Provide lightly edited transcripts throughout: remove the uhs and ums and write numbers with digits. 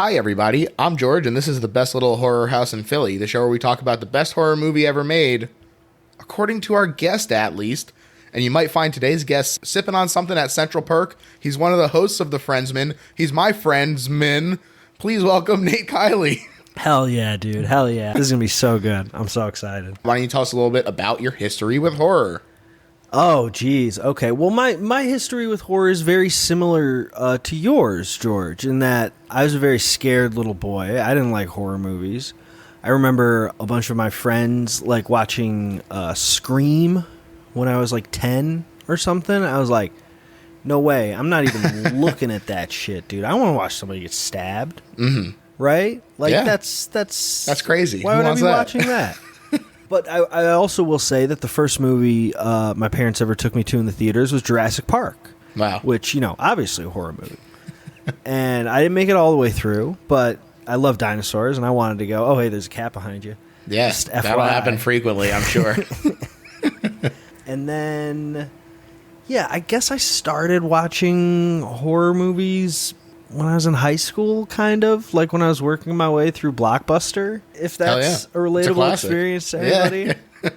Hi, everybody. I'm George, and this is the best little horror house in Philly, the show where we talk about the best horror movie ever made, according to our guest, at least. And you might find today's guest sipping on something at Central Perk. He's one of the hosts of the Friendsmen. He's my Friendsman. Please welcome Nate Kiley. Hell yeah, dude. Hell yeah. This is going to be so good. I'm so excited. Why don't you tell us a little bit about your history with horror? Oh, geez. Okay. Well, my history with horror is very similar to yours, George, in that I was a very scared little boy. I didn't like horror movies. I remember a bunch of my friends like watching Scream when I was like 10 or something. I was like, no way. I'm not even looking at that shit, dude. I want to watch somebody get stabbed. Mm-hmm. Right? Like, yeah. That's crazy. Why would I be watching that? But I also will say that the first movie my parents ever took me to in the theaters was Jurassic Park. Wow. Which, obviously a horror movie. And I didn't make it all the way through, but I love dinosaurs, and I wanted to go, oh, hey, there's a cat behind you. Yeah, that'll happen frequently, I'm sure. And then, yeah, I guess I started watching horror movies when I was in high school, kind of, like when I was working my way through Blockbuster, if that's a relatable experience to anybody. Yeah.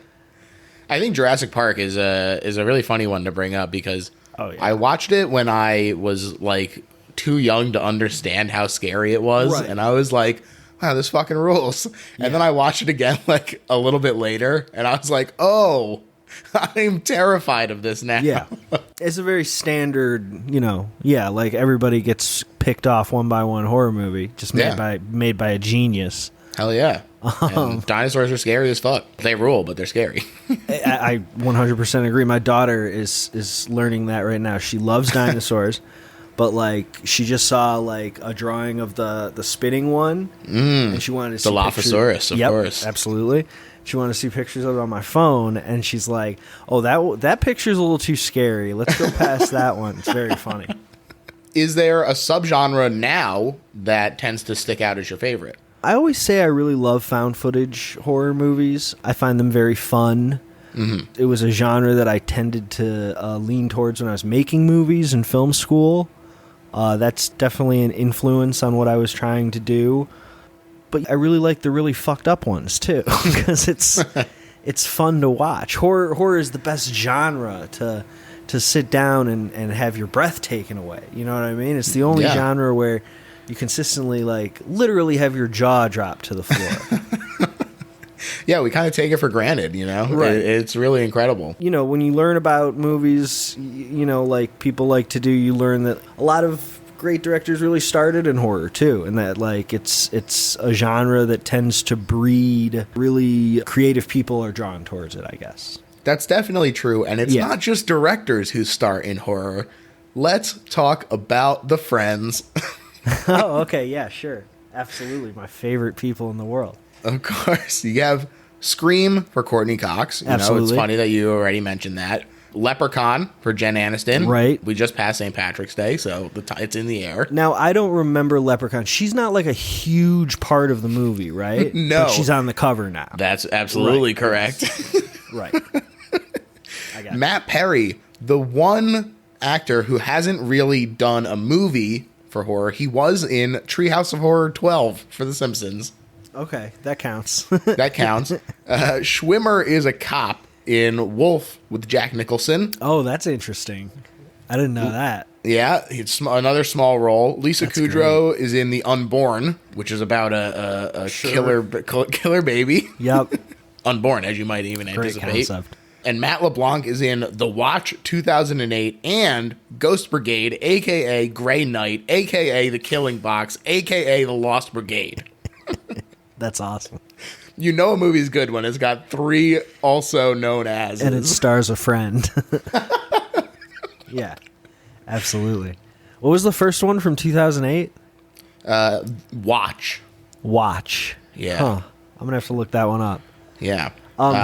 I think Jurassic Park is a really funny one to bring up because I watched it when I was like too young to understand how scary it was, and I was like, wow, this fucking rules. And then I watched it again like a little bit later, and I was like, oh, I'm terrified of this now. Yeah. It's a very standard, like everybody gets picked off one by one horror movie, just made by a genius. Hell yeah. And dinosaurs are scary as fuck. They rule, but they're scary. I 100% agree. My daughter is learning that right now. She loves dinosaurs, but like she just saw like a drawing of the spinning one, and she wanted to see the Dilophosaurus, of course. Absolutely. She wanted to see pictures of it on my phone, and she's like, oh, that picture's a little too scary. Let's go past that one. It's very funny. Is there a subgenre now that tends to stick out as your favorite? I always say I really love found footage horror movies. I find them very fun. Mm-hmm. It was a genre that I tended to lean towards when I was making movies in film school. That's definitely an influence on what I was trying to do. But I really like the really fucked up ones too, because it's fun to watch. Horror is the best genre to sit down and have your breath taken away. You know what I mean? It's the only genre where you consistently like literally have your jaw drop to the floor. Yeah, we kind of take it for granted, Right. It's really incredible. When you learn about movies, like people like to do, you learn that a lot of great directors really started in horror too, and that like it's a genre that tends to breed really creative people are drawn towards it, I guess. That's definitely true, and it's not just directors who start in horror. Let's talk about the Friends. Oh, okay, yeah, sure. Absolutely, my favorite people in the world. Of course. You have Scream for Courtney Cox. Absolutely. It's funny that you already mentioned that. Leprechaun for Jen Aniston. Right. We just passed St. Patrick's Day, so it's in the air. Now, I don't remember Leprechaun. She's not like a huge part of the movie, right? No. But she's on the cover now. That's absolutely correct. Right. I got Matt Perry, the one actor who hasn't really done a movie for horror. He was in Treehouse of Horror 12 for The Simpsons. Okay, that counts. That counts. Schwimmer is a cop in Wolf with Jack Nicholson. Oh, that's interesting. I didn't know that. Yeah, it's another small role. Lisa Kudrow is in The Unborn, which is about a killer baby. Yep. Unborn, as you might even Great anticipate. Concept. And Matt LeBlanc is in The Watch 2008 and Ghost Brigade, a.k.a. Grey Knight, a.k.a. The Killing Box, a.k.a. The Lost Brigade. That's awesome. You know a movie's good when it's got three also known as. And it stars a friend. Yeah, absolutely. What was the first one from 2008? Watch. Watch. Yeah. Huh. I'm going to have to look that one up. Yeah.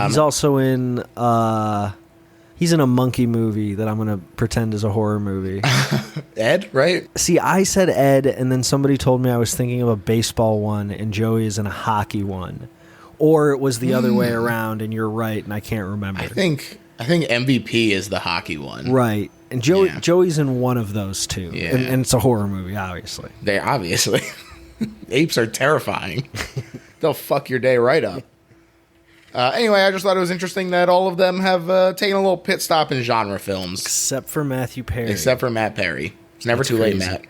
He's also in... he's in a monkey movie that I'm going to pretend is a horror movie. Ed, right? See, I said Ed, and then somebody told me I was thinking of a baseball one, and Joey is in a hockey one. Or it was the other way around, and you're right, and I can't remember. I think MVP is the hockey one. Right. And Joey's in one of those two. Yeah. And it's a horror movie, obviously. They obviously. Apes are terrifying. They'll fuck your day right up. Anyway, I just thought it was interesting that all of them have taken a little pit stop in genre films. Except for Matthew Perry. Except for Matt Perry. It's never too late, Matt.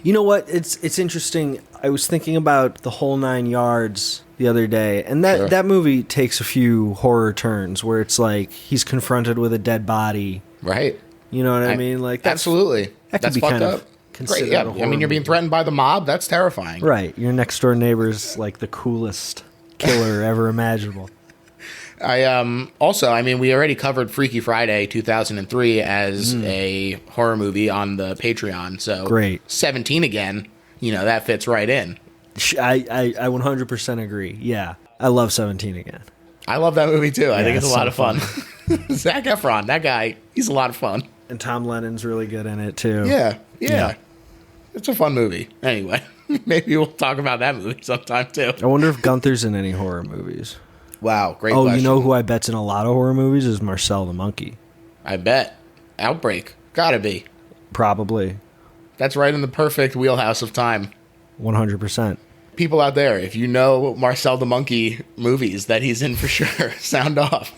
You know what? It's interesting. I was thinking about The Whole Nine Yards the other day, and that movie takes a few horror turns where it's like he's confronted with a dead body. Right. You know what I mean? Like absolutely. That could be fucked kind up. of considered. Great, yeah. I mean, you're being threatened by the mob. That's terrifying. Right. Your next door neighbor's like the coolest killer ever imaginable. Also, I mean, we already covered Freaky Friday 2003 as a horror movie on the Patreon. So great. 17 again, that fits right in. I 100% agree. Yeah. I love 17 again. I love that movie too. I think it's a lot of fun. Zac Efron, that guy, he's a lot of fun. And Tom Lennon's really good in it too. Yeah. It's a fun movie. Anyway, maybe we'll talk about that movie sometime too. I wonder if Gunther's in any horror movies. Wow, great question. You know who I bet's in a lot of horror movies is Marcel the Monkey. I bet. Outbreak. Gotta be. Probably. That's right in the perfect wheelhouse of time. 100%. People out there, if you know Marcel the Monkey movies that he's in for sure, sound off.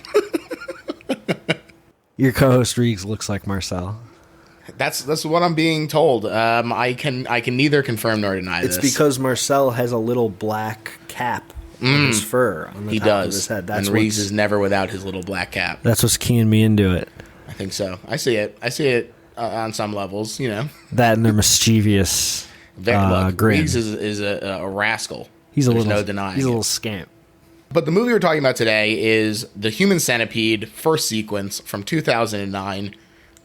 Your co-host Reeks looks like Marcel. That's what I'm being told. I can neither confirm nor deny this. It's because Marcel has a little black cap on his fur on the top of his head. And Reeks is never without his little black cap. That's what's keying me into it. I think so. I see it on some levels, That and their mischievous look, grin. Reeks is a rascal. There's no denying he's a it. little scamp. But the movie we're talking about today is The Human Centipede, first sequence from 2009,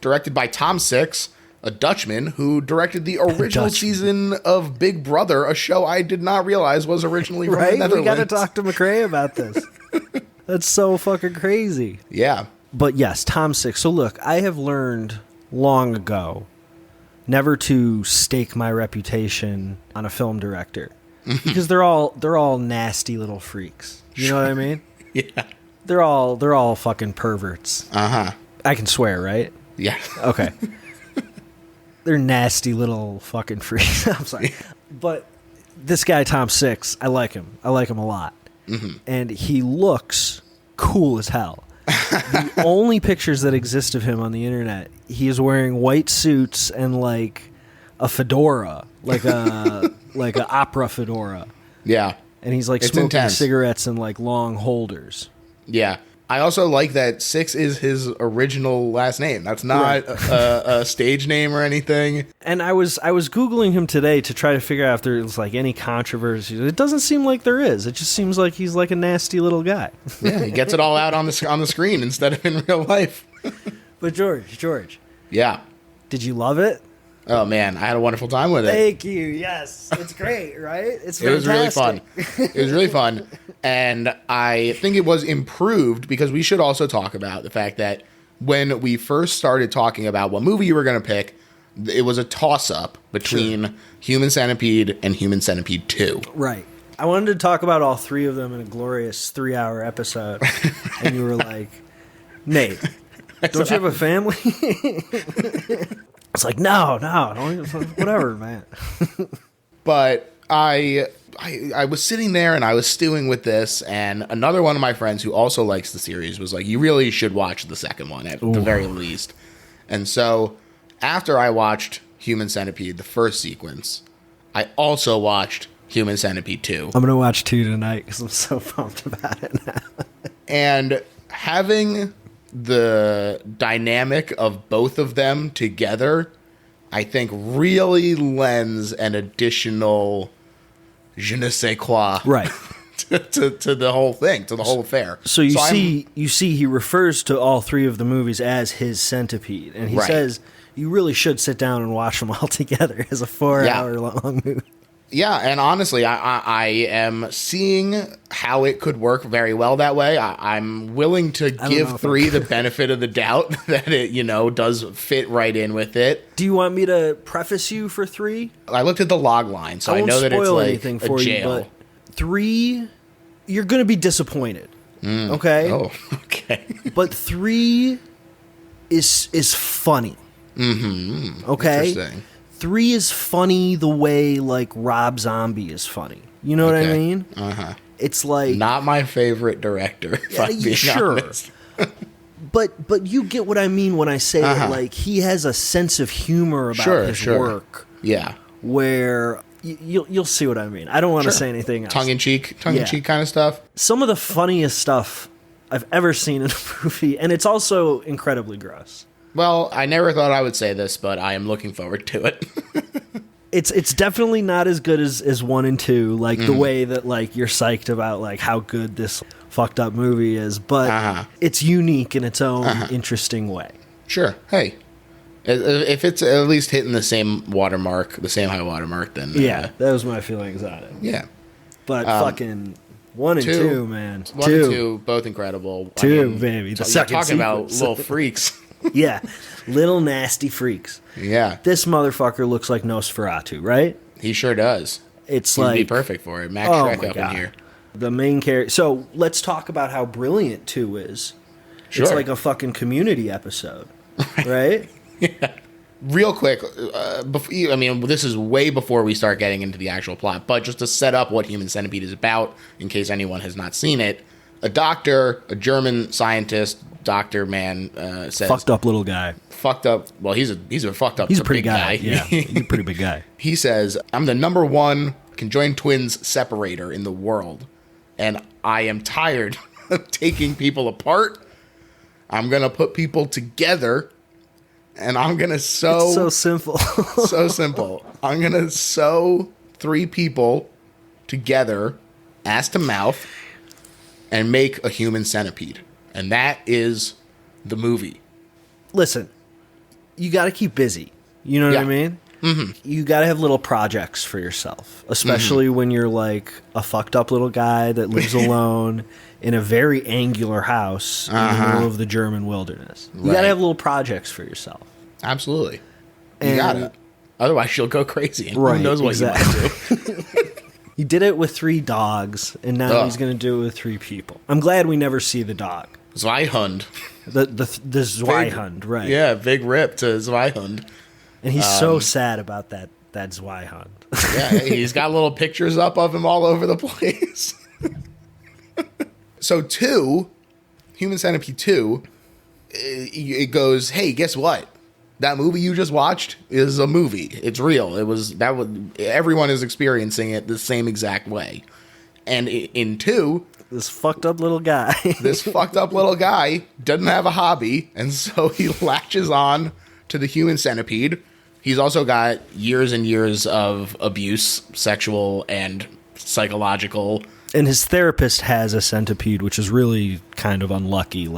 directed by Tom Six, a Dutchman who directed the original season of Big Brother, a show I did not realize was originally from the Netherlands. We got to talk to McRae about this. That's so fucking crazy. Yeah. But yes, Tom Six. So look, I have learned long ago never to stake my reputation on a film director because they're all nasty little freaks. You know what I mean? Yeah. They're all fucking perverts. Uh-huh. I can swear, right? Yeah. Okay. They're nasty little fucking freaks. I'm sorry. But this guy, Tom Six, I like him. I like him a lot. Mm-hmm. And he looks cool as hell. The only pictures that exist of him on the internet, he is wearing white suits and like a fedora, like a opera fedora. Yeah. And he's like smoking cigarettes in like long holders. Yeah. I also like that Six is his original last name. That's not a stage name or anything. And I was Googling him today to try to figure out if there's like any controversy. It doesn't seem like there is. It just seems like he's like a nasty little guy. Yeah, he gets it all out on the screen instead of in real life. But George. Yeah. Did you love it? Oh man, I had a wonderful time with it. Thank you. Yes, it's great, right? It's fantastic. It was really fun. It was really fun, and I think it was improved because we should also talk about the fact that when we first started talking about what movie you were going to pick, it was a toss-up between Human Centipede and Human Centipede 2. Right. I wanted to talk about all three of them in a glorious 3-hour episode, and you were like, Nate, don't you have a family? It's like, no, don't, whatever, man. But I was sitting there and I was stewing with this, and another one of my friends who also likes the series was like, you really should watch the second one at the very least. And so after I watched Human Centipede, the first sequence, I also watched Human Centipede 2. I'm going to watch 2 tonight because I'm so pumped about it now. And having the dynamic of both of them together, I think really lends an additional je ne sais quoi right to the whole thing, to the whole affair. So you see he refers to all three of the movies as his centipede, and he says you really should sit down and watch them all together as a 4-hour long movie. Yeah, and honestly, I am seeing how it could work very well that way. I'm willing to give 3 the benefit of the doubt that it, does fit right in with it. Do you want me to preface you for 3? I looked at the log line, so I know that it's like anything a for jail. You, but 3, you're going to be disappointed. Okay? Oh, okay. But 3 is funny. Mm-hmm. Okay? Interesting. 3 is funny the way, like, Rob Zombie is funny. You know what I mean? Uh-huh. It's like... Not my favorite director, if I'm being honest. But you get what I mean when I say that, like, he has a sense of humor about his work. Yeah. Where... You'll see what I mean. I don't want to say anything else. Tongue-in-cheek kind of stuff. Some of the funniest stuff I've ever seen in a movie, and it's also incredibly gross. Well, I never thought I would say this, but I am looking forward to it. It's definitely not as good as 1 and 2, like the way that like you're psyched about like how good this fucked up movie is, but it's unique in its own interesting way. Sure. Hey. If it's at least hitting the same watermark, the same high watermark, then... that was my feelings on it. Yeah. But fucking 1 and 2, man. 1 and 2, both incredible. 2, baby. The second talking sequence. About little freaks. Yeah. Little nasty freaks. Yeah. This motherfucker looks like Nosferatu, right? He sure does. It's He'd like... be perfect for it. Max Shrek up in here. The main character... So, let's talk about how brilliant 2 is. Sure. It's like a fucking Community episode. Right? Yeah. Real quick, I mean, this is way before we start getting into the actual plot, but just to set up what Human Centipede is about, in case anyone has not seen it, a doctor, a German scientist, doctor man, says... Fucked up little guy. Fucked up... Well, he's a fucked up... He's a pretty big guy. Yeah, he's a pretty big guy. He says, I'm the number 1 conjoined twins separator in the world, and I am tired of taking people apart. I'm going to put people together... And I'm going to sew... It's so simple. So simple. I'm going to sew 3 people together, ass to mouth, and make a human centipede. And that is the movie. Listen, you got to keep busy. You know what I mean? Mm-hmm. You got to have little projects for yourself, especially when you're like a fucked up little guy that lives alone in a very angular house in the middle of the German wilderness. You got to have little projects for yourself. Absolutely. You got to. Otherwise, you'll go crazy. And who knows what you might do. He did it with 3 dogs, and now he's going to do it with 3 people. I'm glad we never see the dog. Drei-hund. The drei-hund, right. Yeah, big rip to drei-hund. And he's so sad about that drei-hund. Yeah, he's got little pictures up of him all over the place. So 2, Human Centipede 2, it goes, hey, guess what? That movie you just watched is a movie. It's real. Everyone is experiencing it the same exact way. And in 2... This fucked up little guy doesn't have a hobby, and so he latches on to the Human Centipede. He's also got years and years of abuse, sexual and psychological. And his therapist has a centipede, which is really kind of unlucky.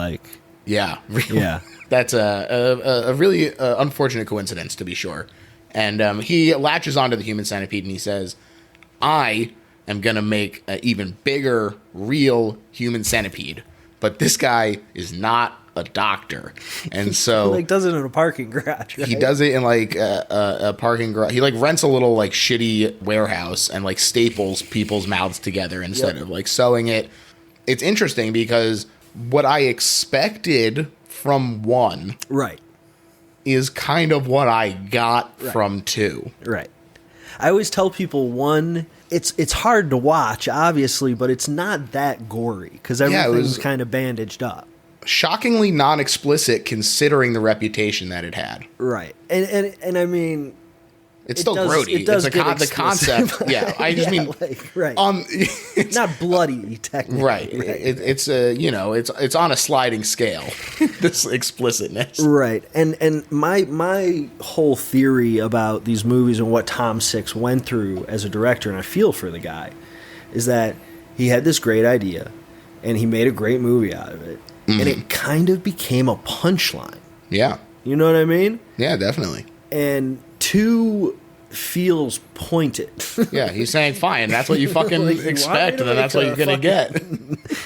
Yeah. Yeah. That's a really unfortunate coincidence, to be sure. And he latches onto the Human Centipede, and he says, I am going to make an even bigger, real Human Centipede. But this guy is not a doctor. And so... He does it in a parking garage, right? He does it in a parking garage. He rents a little shitty warehouse and staples people's mouths together instead of sewing it. It's interesting because what I expected from 1 is kind of what I got from 2. Right. I always tell people 1, it's hard to watch, obviously, but it's not that gory because everything's kind of bandaged up. Shockingly non-explicit considering the reputation that it had. Right. And I mean... It's still grody. It's the concept. Yeah, I just mean... right. It's not bloody, technically. Right. It's it's on a sliding scale, this explicitness. Right. And my whole theory about these movies and what Tom Six went through as a director, and I feel for the guy, is that he had this great idea, and he made a great movie out of it, and it kind of became a punchline. Yeah. You know what I mean? Yeah, definitely. And 2 feels pointed. Yeah, he's saying, fine, that's what you fucking expect, and then that's what you're going to get.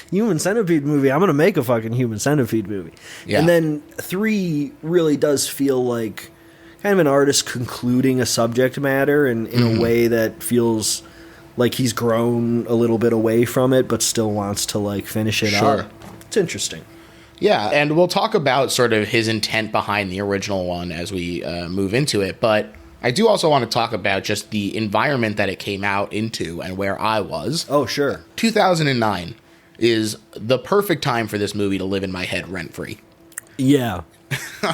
Human Centipede movie. I'm going to make a fucking Human Centipede movie. Yeah. And then 3 really does feel like kind of an artist concluding a subject matter in a way that feels like he's grown a little bit away from it, but still wants to finish it up. It's interesting. Yeah, and we'll talk about sort of his intent behind the original one as we move into it, but I do also want to talk about just the environment that it came out into and where I was. Oh, sure. 2009 is the perfect time for this movie to live in my head rent-free. Yeah.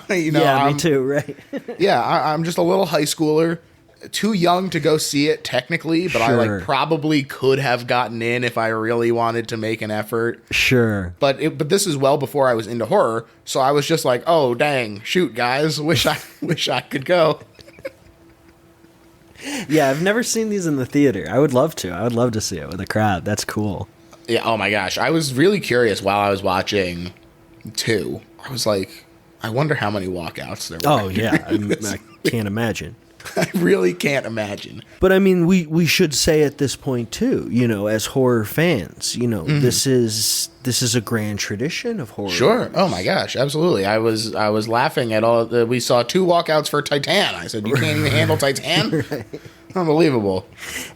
Me too, right? I'm just a little high schooler. Too young to go see it technically, but sure. I probably could have gotten in if I really wanted to make an effort. Sure. But this is well before I was into horror, so I was just like, "Oh, dang, shoot, guys, wish I could go." Yeah, I've never seen these in the theater. I would love to. I would love to see it with a crowd. That's cool. Yeah, oh my gosh. I was really curious while I was watching 2. I was like, I wonder how many walkouts there were. Oh, yeah. I can't imagine. I really can't imagine. But I mean, we should say at this point too, as horror fans, this is a grand tradition of horror. Sure. movies. Oh my gosh, absolutely. I was laughing at all. We saw 2 walkouts for Titan. I said, you can't even handle Titan. Right. Unbelievable.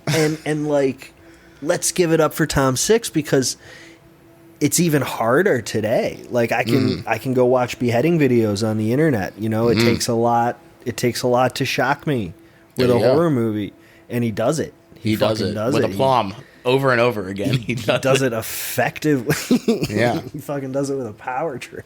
And like, let's give it up for Tom Six because it's even harder today. Like I can go watch beheading videos on the internet. It takes a lot. It takes a lot to shock me with a horror movie, and he does it. He does it with aplomb over and over again. He does it effectively. Yeah, he fucking does it with a power drill.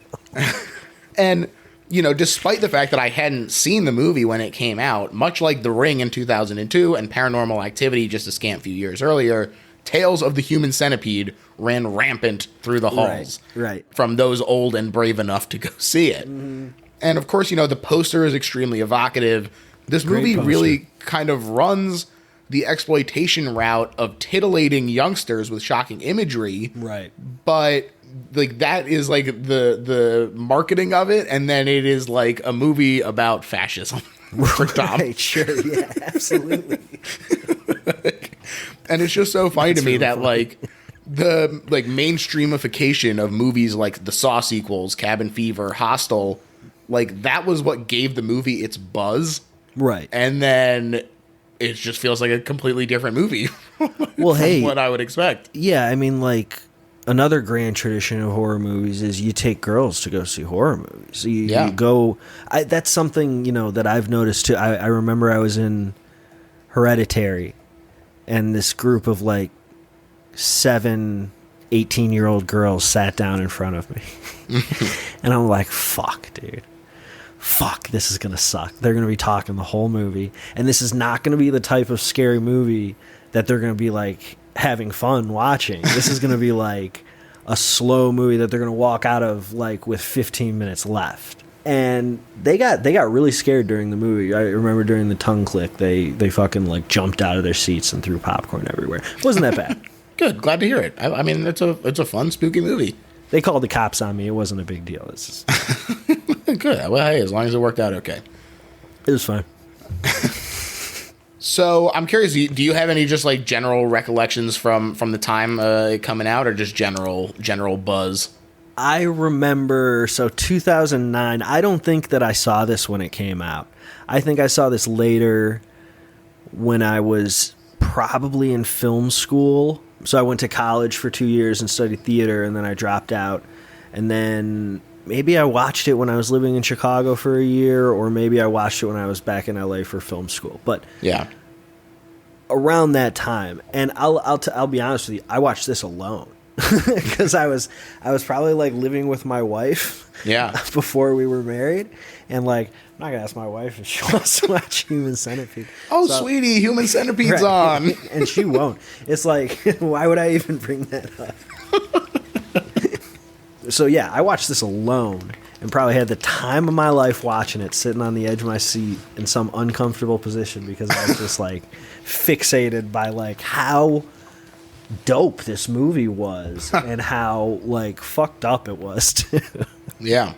And despite the fact that I hadn't seen the movie when it came out, much like The Ring in 2002 and Paranormal Activity just a scant few years earlier, tales of the Human Centipede ran rampant through the halls. Right. From those old and brave enough to go see it. Mm-hmm. And of course, the poster is extremely evocative. This movie really kind of runs the exploitation route of titillating youngsters with shocking imagery. Right. But like that is like the marketing of it, and then it is like a movie about fascism for Tom. Right, sure, yeah, absolutely. And it's just so funny to me that like the like mainstreamification of movies like the Saw sequels, Cabin Fever, Hostel, like that was what gave the movie its buzz. Right. And then it just feels like a completely different movie. Well, hey, what I would expect. Yeah, I mean, like another grand tradition of horror movies is you take girls to go see horror movies. You go. That's something that I've noticed too. I remember I was in Hereditary, and this group of like 7 18-year-old girls sat down in front of me, and I'm like, "Fuck, dude." Fuck, this is going to suck. They're going to be talking the whole movie. And this is not going to be the type of scary movie that they're going to be like having fun watching. This is going to be like a slow movie that they're going to walk out of like with 15 minutes left. And they got really scared during the movie. I remember during the tongue click, they fucking like jumped out of their seats and threw popcorn everywhere. It wasn't that bad. Good. Glad to hear it. I mean, it's a fun, spooky movie. They called the cops on me. It wasn't a big deal. It's just... Good. Well, hey, as long as it worked out okay. It was fine. So I'm curious, do you have any just like general recollections from the time coming out, or just general buzz? I remember, 2009, I don't think that I saw this when it came out. I think I saw this later when I was probably in film school. So I went to college for 2 years and studied theater, and then I dropped out. And then maybe I watched it when I was living in Chicago for a year, or maybe I watched it when I was back in LA for film school. But yeah, around that time, and I'll be honest with you, I watched this alone because I was probably like living with my wife. Yeah. Before we were married, and like I'm not gonna ask my wife if she wants to watch Human Centipede. Oh, so, sweetie, Human Centipede's on, and she won't. It's like, why would I even bring that up? So yeah, I watched this alone and probably had the time of my life watching it, sitting on the edge of my seat in some uncomfortable position because I was just like fixated by like how dope this movie was and how like fucked up it was too. Yeah.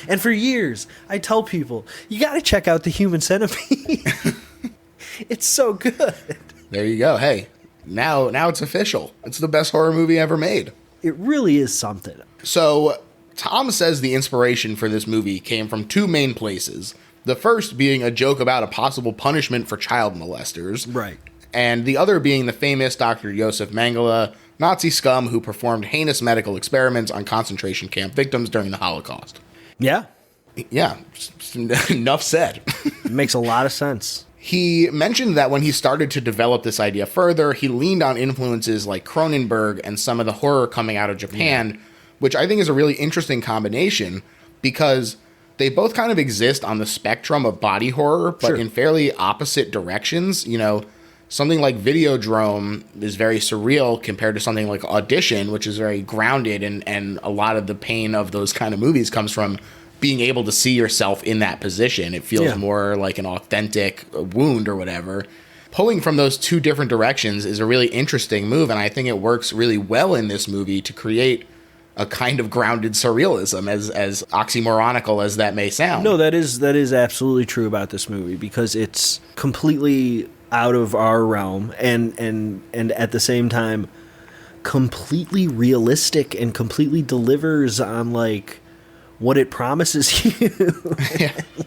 And for years, I tell people, you got to check out the Human Centipede. It's so good. There you go. Hey, now it's official. It's the best horror movie ever made. It really is something. So, Tom says the inspiration for this movie came from 2 main places. The first being a joke about a possible punishment for child molesters. Right. And the other being the famous Dr. Josef Mengele, Nazi scum who performed heinous medical experiments on concentration camp victims during the Holocaust. Yeah. Yeah, enough said. It makes a lot of sense. He mentioned that when he started to develop this idea further, he leaned on influences like Cronenberg and some of the horror coming out of Japan, which I think is a really interesting combination because they both kind of exist on the spectrum of body horror, but in fairly opposite directions. You know, something like Videodrome is very surreal compared to something like Audition, which is very grounded, and a lot of the pain of those kind of movies comes from being able to see yourself in that position. It feels more like an authentic wound or whatever. Pulling from those two different directions is a really interesting move, and I think it works really well in this movie to create a kind of grounded surrealism, as oxymoronical as that may sound. No, that is absolutely true about this movie, because it's completely out of our realm and at the same time completely realistic and completely delivers on like what it promises you.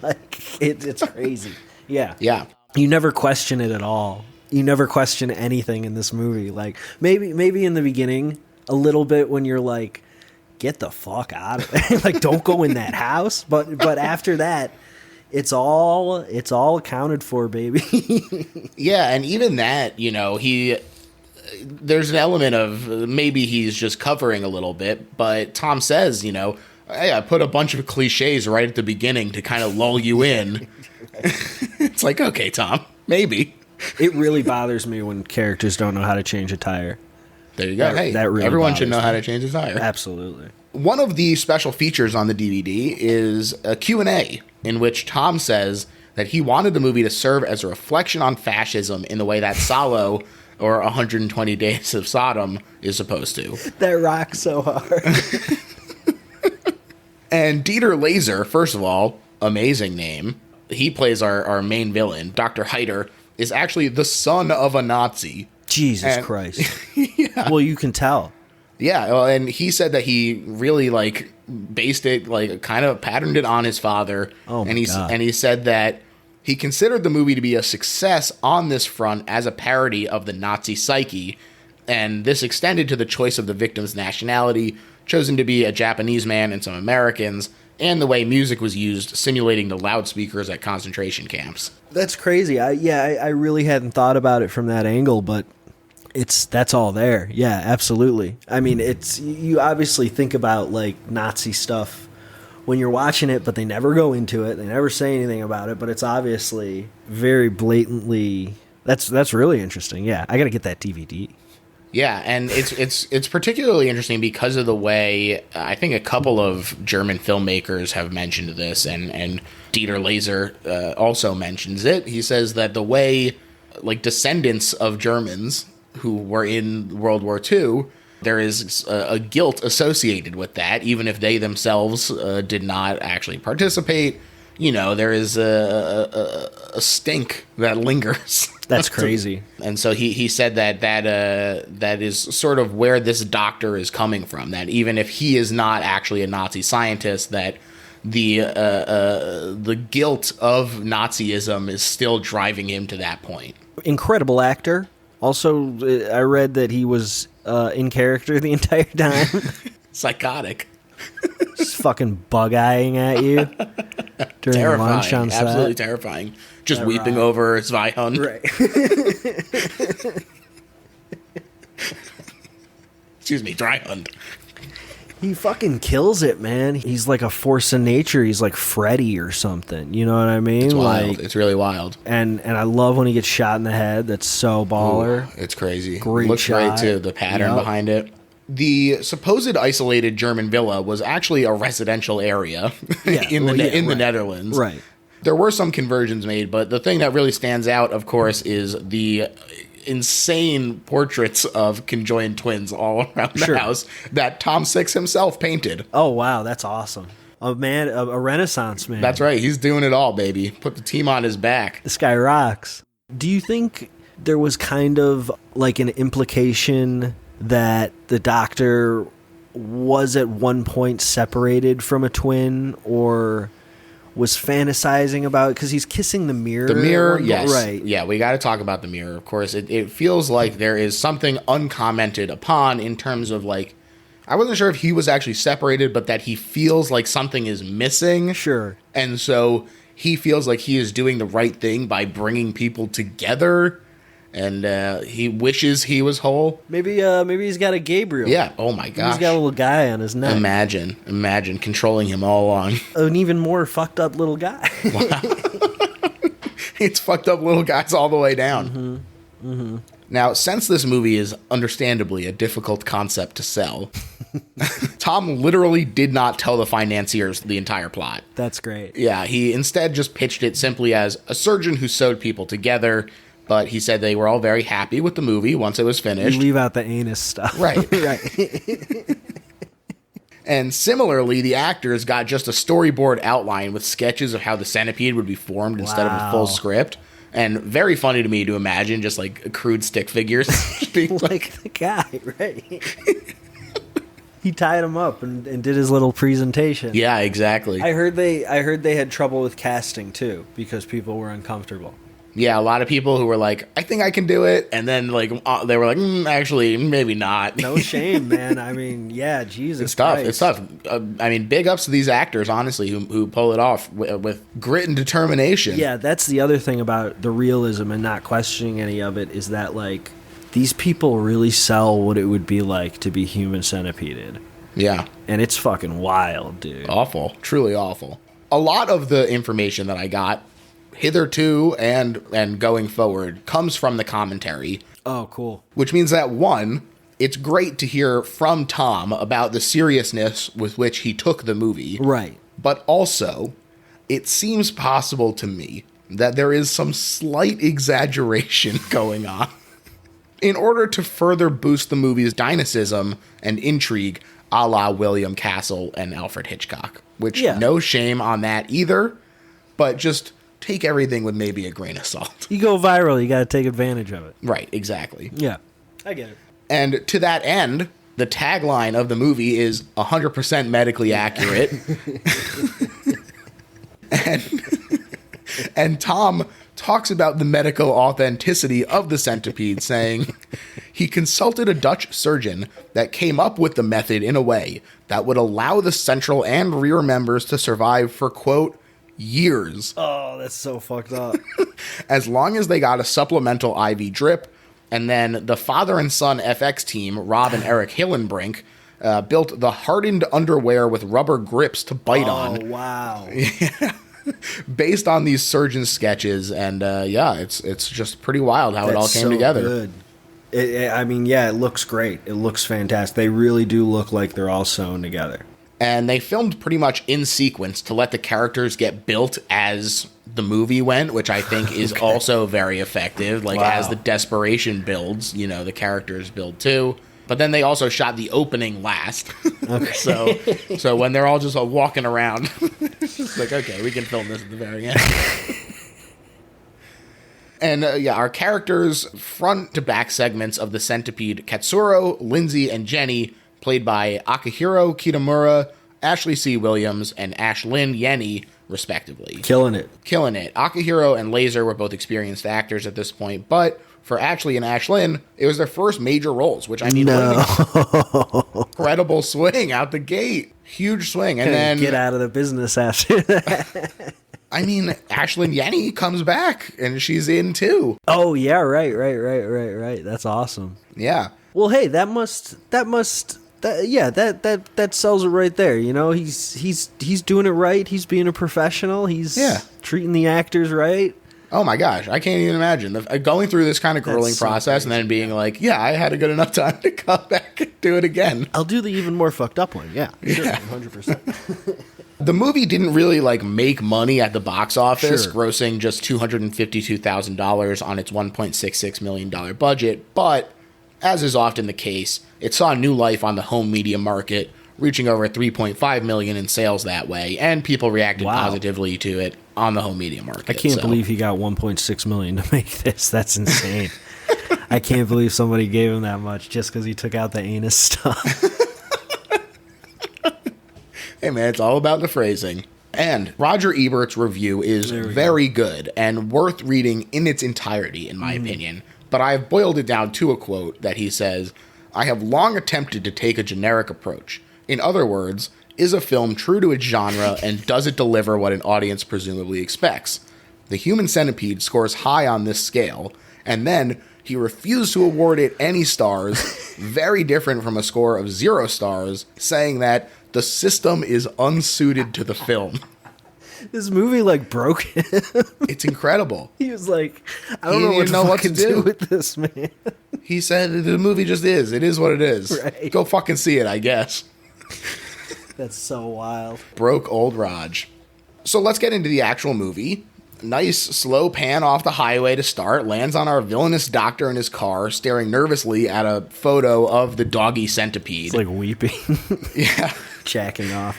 Like it's crazy. Yeah. You never question it at all. You never question anything in this movie. Like maybe in the beginning a little bit when you're like, get the fuck out of there. Like, don't go in that house. But after that, it's all accounted for, baby. Yeah, and even that, you know, there's an element of maybe he's just covering a little bit, but Tom says, you know, hey, I put a bunch of cliches right at the beginning to kind of lull you in. It's like, okay, Tom, maybe. It really bothers me when characters don't know how to change a tire. There you go. That really everyone should know how to change a tire. Absolutely. One of the special features on the DVD is a Q&A in which Tom says that he wanted the movie to serve as a reflection on fascism in the way that Salo or 120 Days of Sodom is supposed to. That rocks so hard. And Dieter Laser, first of all, amazing name. He plays our main villain. Dr. Heider is actually the son of a Nazi. Jesus Christ. Yeah. Well, you can tell. Yeah, and he said that he really like based it, like kind of patterned it on his father. Oh my God. And he said that he considered the movie to be a success on this front as a parody of the Nazi psyche, and this extended to the choice of the victim's nationality, chosen to be a Japanese man and some Americans, and the way music was used, simulating the loudspeakers at concentration camps. That's crazy. I really hadn't thought about it from that angle, but that's all there. Yeah, absolutely. I mean, you obviously think about like Nazi stuff when you're watching it, but they never go into it. They never say anything about it, but it's obviously very blatantly. That's really interesting. Yeah, I got to get that DVD. Yeah, and it's particularly interesting because of the way I think a couple of German filmmakers have mentioned this, and Dieter Laser also mentions it. He says that the way, like, descendants of Germans who were in World War II, there is a guilt associated with that, even if they themselves did not actually participate. You know, there is a stink that lingers. That's crazy. And so he said that is sort of where this doctor is coming from, that even if he is not actually a Nazi scientist, that the guilt of Nazism is still driving him to that point. Incredible actor. Also, I read that he was in character the entire time. Psychotic. Just fucking bug-eyeing at you during terrifying, lunch on set. Absolutely terrifying. Just weeping over Zwei-Hund. Right. Excuse me, drei-hund. He fucking kills it, man. He's like a force of nature. He's like Freddy or something. You know what I mean? It's wild. Like, it's really wild. And I love when he gets shot in the head. That's so baller. Ooh, it's crazy. Great Looks shot. great too. The pattern behind it. The supposed isolated German villa was actually a residential area in the Netherlands. Right. There were some conversions made, but the thing that really stands out, of course, is the insane portraits of conjoined twins all around the house that Tom Six himself painted. Oh, wow. That's awesome. A Renaissance man. That's right. He's doing it all, baby. Put the team on his back. This guy rocks. Do you think there was kind of like an implication that the doctor was at one point separated from a twin, or was fantasizing about it because he's kissing the mirror? The mirror, yes. Right. Yeah, we got to talk about the mirror, of course. It feels like there is something uncommented upon in terms of, like, I wasn't sure if he was actually separated, but that he feels like something is missing. Sure. And so he feels like he is doing the right thing by bringing people together. And he wishes he was whole. Maybe he's got a Gabriel. Yeah. Oh my gosh. He's got a little guy on his neck. Imagine controlling him all along. An even more fucked up little guy. Wow. It's fucked up little guys all the way down. Now, since this movie is understandably a difficult concept to sell, Tom literally did not tell the financiers the entire plot. That's great. Yeah, he instead just pitched it simply as a surgeon who sewed people together. But he said they were all very happy with the movie once it was finished. You leave out the anus stuff. Right. Right. And similarly, the actors got just a storyboard outline with sketches of how the centipede would be formed instead of a full script. And very funny to me to imagine just like crude stick figures. Like the guy, right? He tied him up and did his little presentation. Yeah, exactly. I heard they had trouble with casting too because people were uncomfortable. Yeah, a lot of people who were like, I think I can do it. And then like they were like, actually, maybe not. No shame, man. I mean, yeah, Jesus It's tough. Christ. It's tough. I mean, big ups to these actors, honestly, who pull it off with grit and determination. Yeah, that's the other thing about the realism and not questioning any of it is that, like, these people really sell what it would be like to be Human Centipeded. Yeah. And it's fucking wild, dude. Awful. Truly awful. A lot of the information that I got hitherto and going forward comes from the commentary. Oh, cool. Which means that, one, it's great to hear from Tom about the seriousness with which he took the movie. Right. But also, it seems possible to me that there is some slight exaggeration going on. In order to further boost the movie's dynamism and intrigue, a la William Castle and Alfred Hitchcock. Which, no shame on that either, but just take everything with maybe a grain of salt. You go viral, you got to take advantage of it. Right, exactly. Yeah, I get it. And to that end, the tagline of the movie is 100% medically accurate. and Tom talks about the medical authenticity of the centipede, saying he consulted a Dutch surgeon that came up with the method in a way that would allow the central and rear members to survive for, quote, years. Oh, that's so fucked up. As long as they got a supplemental IV drip. And then the father and son FX team, Rob and Eric Hillenbrink, built the hardened underwear with rubber grips to bite on. Oh, wow. Yeah. Based on these surgeon sketches. And it's just pretty wild how it all came together. Good. It looks great. It looks fantastic. They really do look like they're all sewn together. And they filmed pretty much in sequence to let the characters get built as the movie went, which I think is also very effective. Like, as the desperation builds, the characters build too. But then they also shot the opening last. Okay. so when they're all just walking around, it's like, okay, we can film this at the very end. And our characters, front to back segments of the centipede, Katsuro, Lindsay, and Jenny, played by Akihiro Kitamura, Ashley C. Williams, and Ashlyn Yenny, respectively. Killing it. Akihiro and Laser were both experienced actors at this point, but for Ashley and Ashlyn, it was their first major roles, which, I mean, incredible swing out the gate. Huge swing. And then get out of the business after that. I mean, Ashlyn Yenny comes back, and she's in, too. Oh, yeah, right. That's awesome. Yeah. Well, hey, that sells it right there. He's doing it right. He's being a professional. He's treating the actors right. Oh my gosh, I can't even imagine going through this kind of grueling process and then being like, yeah, I had a good enough time to come back and do it again. I'll do the even more fucked up one. Yeah, sure, 100%. The movie didn't really make money at the box office, grossing just $252,000 on its $1.66 million budget, but as is often the case, it saw new life on the home media market, reaching over $3.5 million in sales that way, and people reacted positively to it on the home media market. I can't believe he got $1.6 million to make this. That's insane. I can't believe somebody gave him that much just because he took out the anus stuff. Hey man, it's all about the phrasing. And Roger Ebert's review is very good and worth reading in its entirety, in my opinion. But I've boiled it down to a quote that he says, I have long attempted to take a generic approach. In other words, is a film true to its genre and does it deliver what an audience presumably expects? The Human Centipede scores high on this scale, and then he refused to award it any stars, very different from a score of 0 stars, saying that the system is unsuited to the film. This movie, like, broke him. It's incredible. He was like, I don't know what to do with this, man. He said, the movie just is. It is what it is. Right. Go fucking see it, I guess. That's so wild. Broke old Raj. So let's get into the actual movie. Nice slow pan off the highway to start. Lands on our villainous doctor in his car, staring nervously at a photo of the doggy centipede. It's like weeping. Yeah. Jacking off.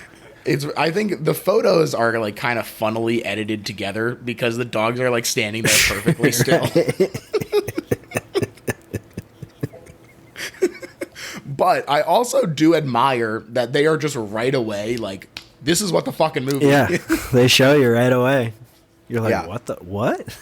I think the photos are like kind of funnily edited together because the dogs are like standing there perfectly still. But I also do admire that they are just right away like, this is what the fucking movie is. Yeah, they show you right away. You're like, yeah. What?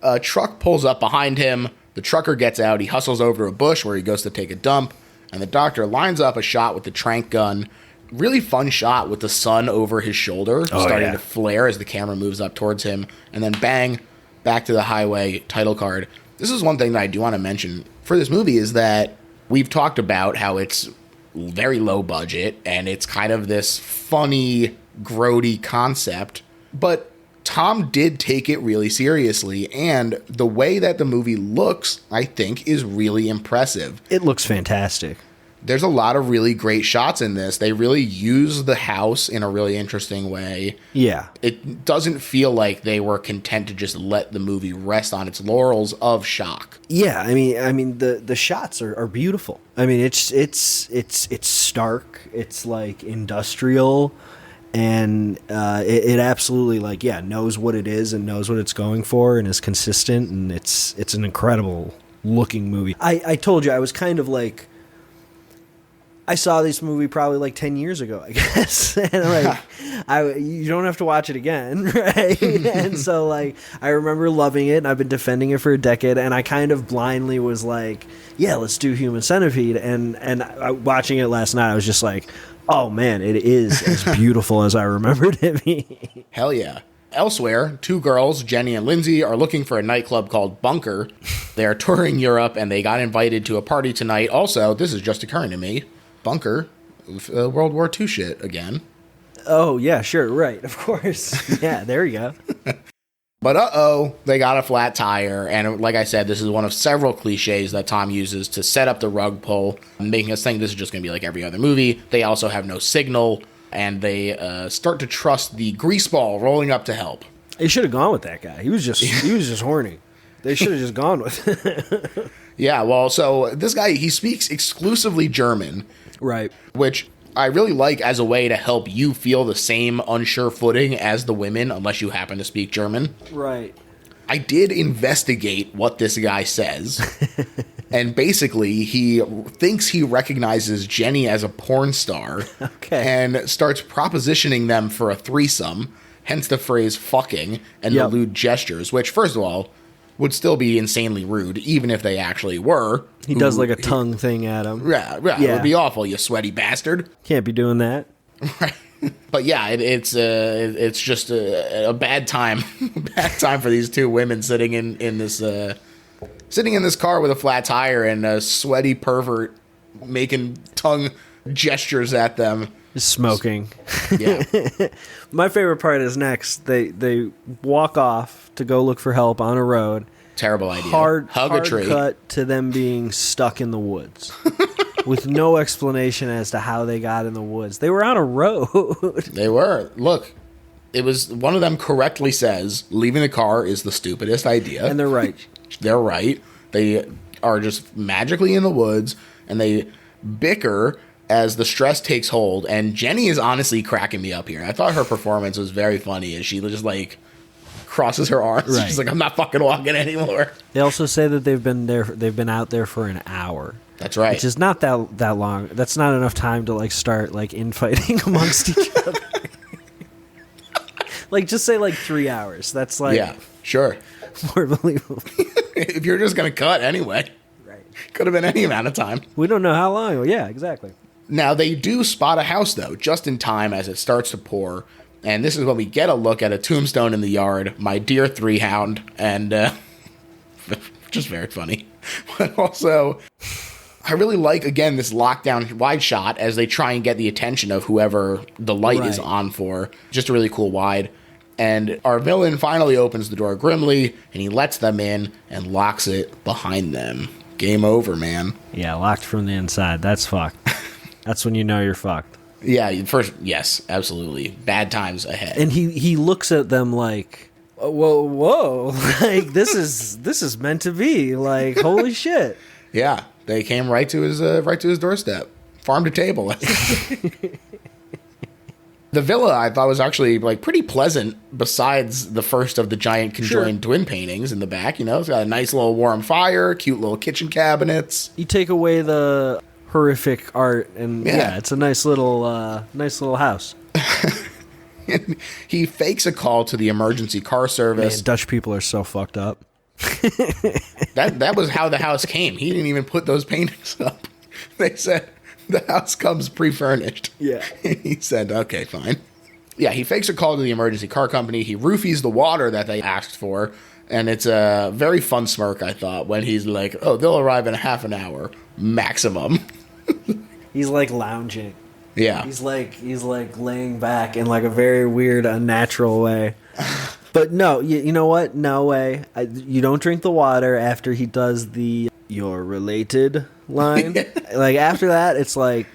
A truck pulls up behind him. The trucker gets out. He hustles over to a bush where he goes to take a dump. And the doctor lines up a shot with the tranq gun. Really fun shot with the sun over his shoulder, starting to flare as the camera moves up towards him. And then bang, back to the highway, title card. This is one thing that I do want to mention for this movie is that we've talked about how it's very low budget and it's kind of this funny, grody concept. But Tom did take it really seriously, and the way that the movie looks, I think, is really impressive. It looks fantastic. There's a lot of really great shots in this. They really use the house in a really interesting way. Yeah. It doesn't feel like they were content to just let the movie rest on its laurels of shock. Yeah, I mean the shots are beautiful. I mean it's stark. It's like industrial, and it absolutely like knows what it is and knows what it's going for and is consistent, and it's an incredible looking movie. I told you I was kind of like, I saw this movie probably like 10 years ago, I guess. And like, you don't have to watch it again, right? And so like, I remember loving it, and I've been defending it for a decade. And I kind of blindly was like, yeah, let's do Human Centipede. And watching it last night, I was just like, oh man, it is as beautiful as I remembered it being. Hell yeah. Elsewhere, 2 girls, Jenny and Lindsay, are looking for a nightclub called Bunker. They are touring Europe, and they got invited to a party tonight. Also, this is just occurring to me. Bunker, World War II shit again. Oh, yeah, sure, right, of course. Yeah, there you go. But they got a flat tire, and like I said, this is one of several cliches that Tom uses to set up the rug pull, making us think this is just going to be like every other movie. They also have no signal, and they start to trust the greaseball rolling up to help. They should have gone with that guy. He was just horny. They should have just gone with it. Yeah, well, so this guy, he speaks exclusively German. Right. Which I really like as a way to help you feel the same unsure footing as the women, unless you happen to speak German. Right. I did investigate what this guy says. And basically, he thinks he recognizes Jenny as a porn star. Okay. And starts propositioning them for a threesome, hence the phrase fucking and the lewd gestures, which, first of all, would still be insanely rude, even if they actually were. He does like a tongue thing at him. Yeah, it would be awful, you sweaty bastard. Can't be doing that. Right. But yeah, it's just a bad time, bad time for these 2 women sitting in this car with a flat tire and a sweaty pervert making tongue gestures at them. Smoking. Yeah. My favorite part is next. They walk off to go look for help on a road. Terrible idea. Hug a tree. Cut to them being stuck in the woods with no explanation as to how they got in the woods. They were on a road. They were. Look, it was one of them correctly says leaving the car is the stupidest idea. And they're right. They're right. They are just magically in the woods, and they bicker as the stress takes hold. And Jenny is honestly cracking me up here. I thought her performance was very funny as she just like crosses her arms. Right. She's like, I'm not fucking walking anymore. They also say that they've been out there for an hour. That's right. Which is not that long. That's not enough time to like start like infighting amongst each other. Like just say like 3 hours. That's like, yeah, sure, more believable. If you're just gonna cut anyway. Right. Could have been any amount of time. We don't know how long. Yeah, exactly. Now, they do spot a house, though, just in time as it starts to pour. And this is when we get a look at a tombstone in the yard, my dear drei-hund, and just very funny. But also, I really like, again, this lockdown wide shot as they try and get the attention of whoever the light is on for. Just a really cool wide. And our villain finally opens the door grimly, and he lets them in and locks it behind them. Game over, man. Yeah, locked from the inside. That's fucked. That's when you know you're fucked. Yeah, first, yes, absolutely. Bad times ahead. And he looks at them like, whoa, like this is meant to be. Like, holy shit. Yeah, they came right to his doorstep, farm to table. The villa, I thought, was actually like pretty pleasant. Besides the first of the giant conjoined twin paintings in the back, you know, it's got a nice little warm fire, cute little kitchen cabinets. You take away the horrific art, and yeah it's a nice little house. He fakes a call to the emergency car service. Man, Dutch people are so fucked up. That was how the house came. He didn't even put those paintings up. They said the house comes pre-furnished. Yeah. He said, okay, fine. Yeah, he fakes a call to the emergency car company. He roofies the water that they asked for. And it's a very fun smirk, I thought, when he's like, oh, they'll arrive in half an hour, maximum. He's like lounging. Yeah. He's like laying back in like a very weird, unnatural way. But no, you know what? No way. You don't drink the water after he does the "you're related" line. Like after that, it's like,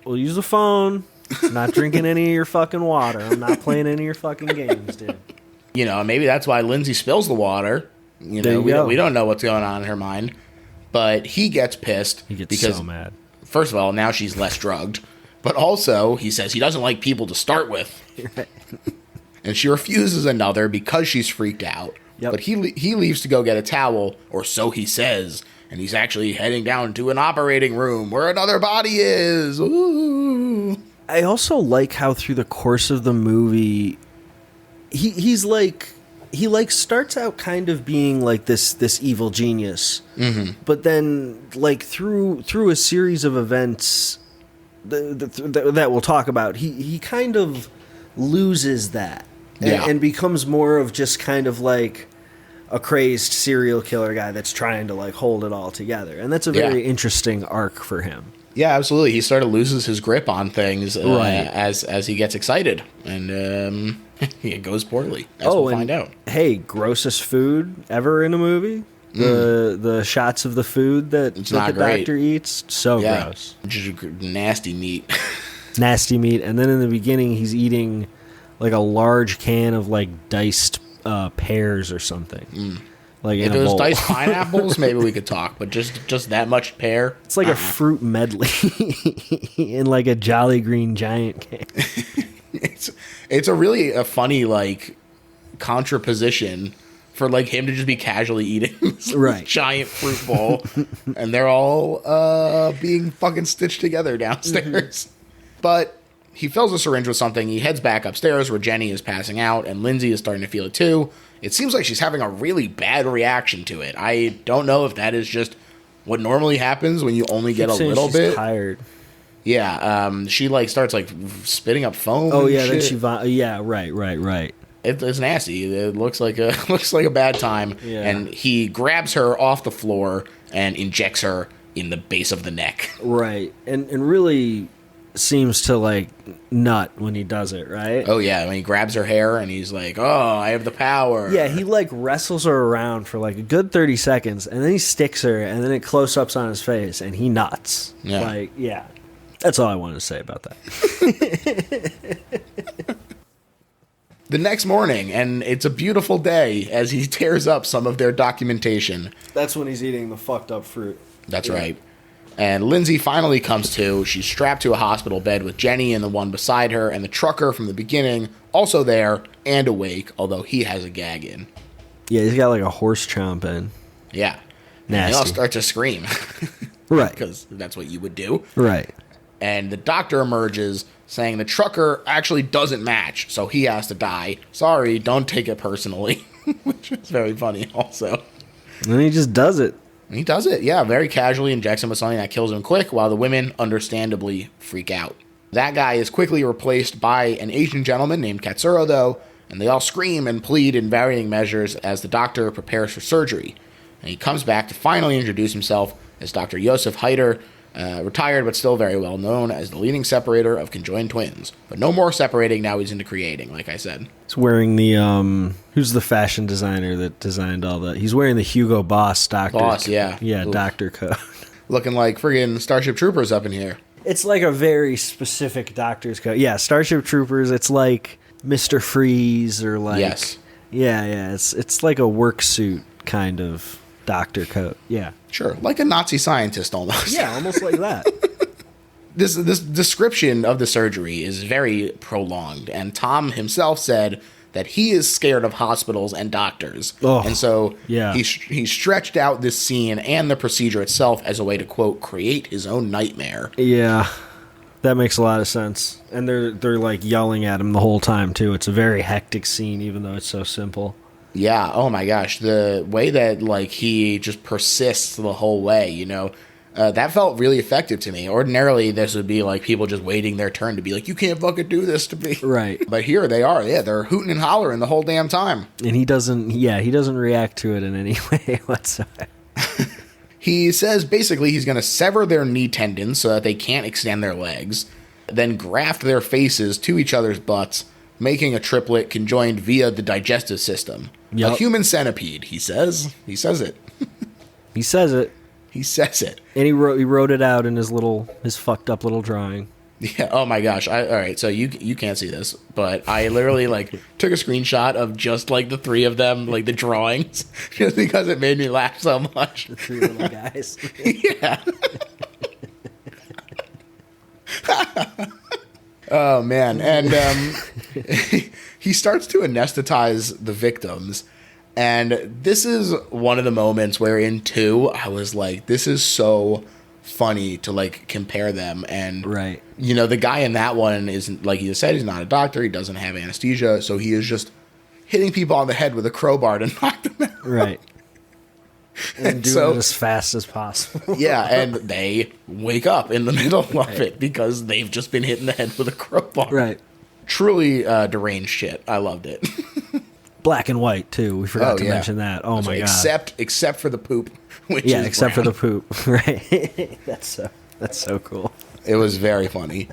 we'll use the phone. Not drinking any of your fucking water. I'm not playing any of your fucking games, dude. You know, maybe that's why Lindsay spills the water. You know, we don't know what's going on in her mind. But he gets pissed. He gets because, so mad. First of all, now she's less drugged. But also, he says he doesn't like people to start with. And she refuses another because she's freaked out. Yep. But he leaves to go get a towel, or so he says. And he's actually heading down to an operating room where another body is. Ooh. I also like how through the course of the movie, he starts out kind of being like this evil genius, but then like through a series of events that we'll talk about, he kind of loses that and becomes more of just kind of like a crazed serial killer guy that's trying to like hold it all together, and that's a very interesting arc for him. Yeah, absolutely. He sort of loses his grip on things as he gets excited, and it goes poorly, as we'll find out. Hey, grossest food ever in a movie? The shots of the food that the doctor eats, so gross. Just nasty meat. Nasty meat, and then in the beginning he's eating like a large can of like diced pears or something. Like if it was diced pineapples, maybe we could talk, but just that much pear. It's like a fruit medley in like a Jolly Green Giant can. It's a really funny like contraposition for like him to just be casually eating this giant fruit bowl, and they're all being fucking stitched together downstairs. But he fills a syringe with something. He heads back upstairs where Jenny is passing out, and Lindsay is starting to feel it too. It seems like she's having a really bad reaction to it. I don't know if that is just what normally happens when you only get a little bit tired. Yeah, she like starts like spitting up foam. Oh yeah, then she right. It's nasty. It looks like a bad time. Yeah. And he grabs her off the floor and injects her in the base of the neck. Right, and really seems to like nut when he does it, right? Oh yeah, when he grabs her hair and he's like, "Oh, I have the power." Yeah, he like wrestles her around for like a good 30 seconds, and then he sticks her, and then it close-ups on his face, and he nuts. Yeah. Like, yeah. That's all I wanted to say about that. The next morning, and it's a beautiful day as he tears up some of their documentation. That's when he's eating the fucked up fruit. That's right. And Lindsay finally comes to. She's strapped to a hospital bed with Jenny and the one beside her, and the trucker from the beginning also there and awake, although he has a gag in. Yeah, he's got like a horse chomp in. Yeah. Nasty. And they all start to scream. Right. Because that's what you would do. Right. And the doctor emerges saying the trucker actually doesn't match, so he has to die. Sorry, don't take it personally. Which is very funny also. And then he just does it. And he does it, yeah, very casually injects him with something that kills him quick, while the women understandably freak out. That guy is quickly replaced by an Asian gentleman named Katsuro, though, and they all scream and plead in varying measures as the doctor prepares for surgery. And he comes back to finally introduce himself as Dr. Josef Heider, retired but still very well known as the leading separator of conjoined twins. But no more separating, now he's into creating, like I said. He's wearing the, who's the fashion designer that designed all that? He's wearing the Hugo Boss doctor. Yeah. Yeah, doctor coat. Looking like friggin' Starship Troopers up in here. It's like a very specific doctor's coat. Yeah, Starship Troopers, it's like Mr. Freeze or like... Yes. Yeah, it's like a work suit kind of doctor coat. Yeah. Sure, like a Nazi scientist almost. Yeah, almost like that. This description of the surgery is very prolonged, and Tom himself said that he is scared of hospitals and doctors. Oh, and so yeah. he stretched out this scene and the procedure itself as a way to, quote, create his own nightmare. Yeah, that makes a lot of sense. And they're like yelling at him the whole time, too. It's a very hectic scene, even though it's so simple. Yeah, oh my gosh, the way that like he just persists the whole way, you know, that felt really effective to me. Ordinarily, this would be like people just waiting their turn to be like, you can't fucking do this to me. Right. But here they are, yeah, they're hooting and hollering the whole damn time. And he doesn't react to it in any way whatsoever. He says basically he's going to sever their knee tendons so that they can't extend their legs, then graft their faces to each other's butts, making a triplet conjoined via the digestive system. Yep. A human centipede, he says. He says it. He says it. He says it. And he wrote it out in his fucked up little drawing. Yeah, oh my gosh. All right, so you can't see this, but I literally like took a screenshot of just like the three of them, like the drawings, just because it made me laugh so much. The three little guys. Yeah. Oh man, and he starts to anesthetize the victims, and this is one of the moments where in 2 I was like, this is so funny to like compare them. And right, you know, the guy in that one isn't, like you said, he's not a doctor, he doesn't have anesthesia, so he is just hitting people on the head with a crowbar to knock them out. Right. And doing it as fast as possible. Yeah, and they wake up in the middle of it because they've just been hit in the head with a crowbar. Right. Truly deranged shit. I loved it. Black and white, too. We forgot to mention that. Oh, my God. Except for the poop, which yeah, is except brown. for the poop. Right. That's so cool. It was very funny.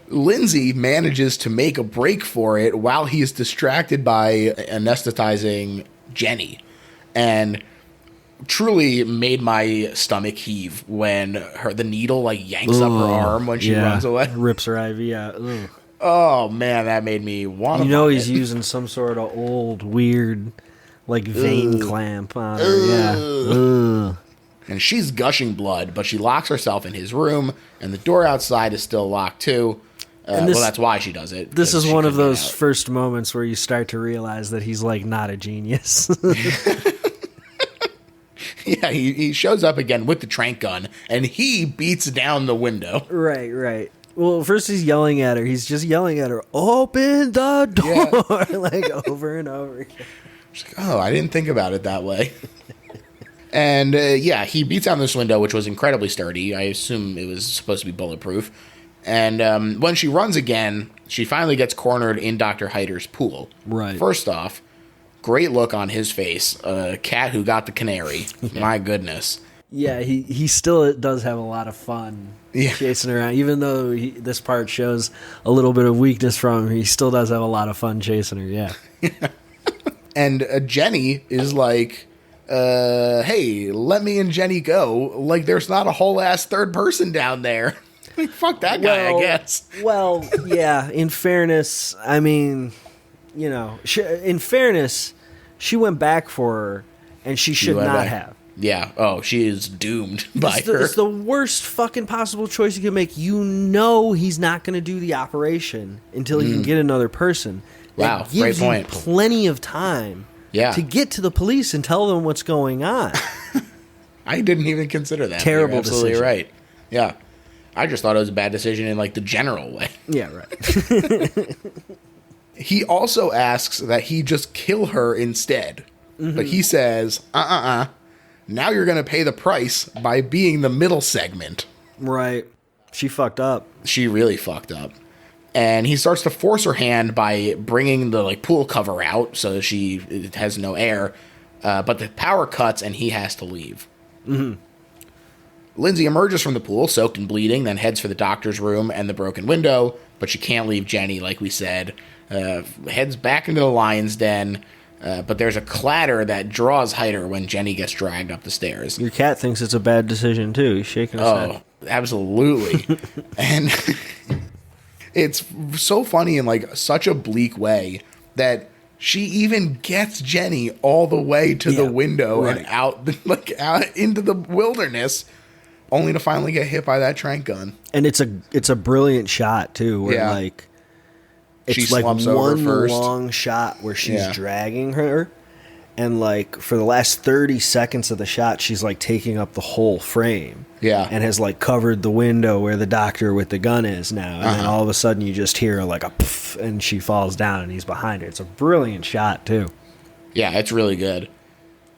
Lindsay manages to make a break for it while he's distracted by anesthetizing Jenny. And truly made my stomach heave when the needle like yanks up her arm when she runs away. Rips her IV out. Ugh. Oh man, that made me want to. You know he's using some sort of old weird like vein clamp on her. Yeah. Ugh. And she's gushing blood, but she locks herself in his room, and the door outside is still locked too. Well, that's why she does it. This is one of those first moments where you start to realize that he's like not a genius. Yeah, he shows up again with the trank gun, and he beats down the window. Right. Well, first he's yelling at her. He's just yelling at her, open the door, like over and over again. She's like, oh, I didn't think about it that way. And, he beats down this window, which was incredibly sturdy. I assume it was supposed to be bulletproof. And when she runs again, she finally gets cornered in Dr. Heider's pool. Right. First off, great look on his face. A cat who got the canary. Yeah. My goodness. Yeah, he still does have a lot of fun chasing around. Even though this part shows a little bit of weakness from him, he still does have a lot of fun chasing her, yeah. And Jenny is like, hey, let me and Jenny go. Like, there's not a whole ass third person down there. Like, fuck that guy, I guess. Well, yeah, in fairness, I mean, you know, she went back for her, and she should not have. Yeah. Oh, she is doomed by her. It's the worst fucking possible choice you can make. You know he's not going to do the operation until he can get another person. Wow, that gives great point. You plenty of time to get to the police and tell them what's going on. I didn't even consider that. Terrible You're absolutely decision. Right. Yeah. I just thought it was a bad decision in like the general way. Yeah, right. He also asks that he just kill her instead. Mm-hmm. But he says, Now you're going to pay the price by being the middle segment. Right. She fucked up. She really fucked up. And he starts to force her hand by bringing the pool cover out so it has no air. But the power cuts and he has to leave. Mm-hmm. Lindsay emerges from the pool, soaked and bleeding, then heads for the doctor's room and the broken window. But she can't leave Jenny, like we said. Heads back into the lion's den. But there's a clatter that draws Hyder when Jenny gets dragged up the stairs. Your cat thinks it's a bad decision, too. He's shaking his head. Oh, absolutely. And it's so funny in such a bleak way that she even gets Jenny all the way to the window and out into the wilderness, only to finally get hit by that trank gun. And it's a brilliant shot too, where it's she slumps over one first. long shot where she's dragging her, and for the last 30 seconds of the shot, she's taking up the whole frame. Yeah. And has covered the window where the doctor with the gun is now. And then all of a sudden you just hear a poof, and she falls down and he's behind her. It's a brilliant shot too. Yeah, it's really good.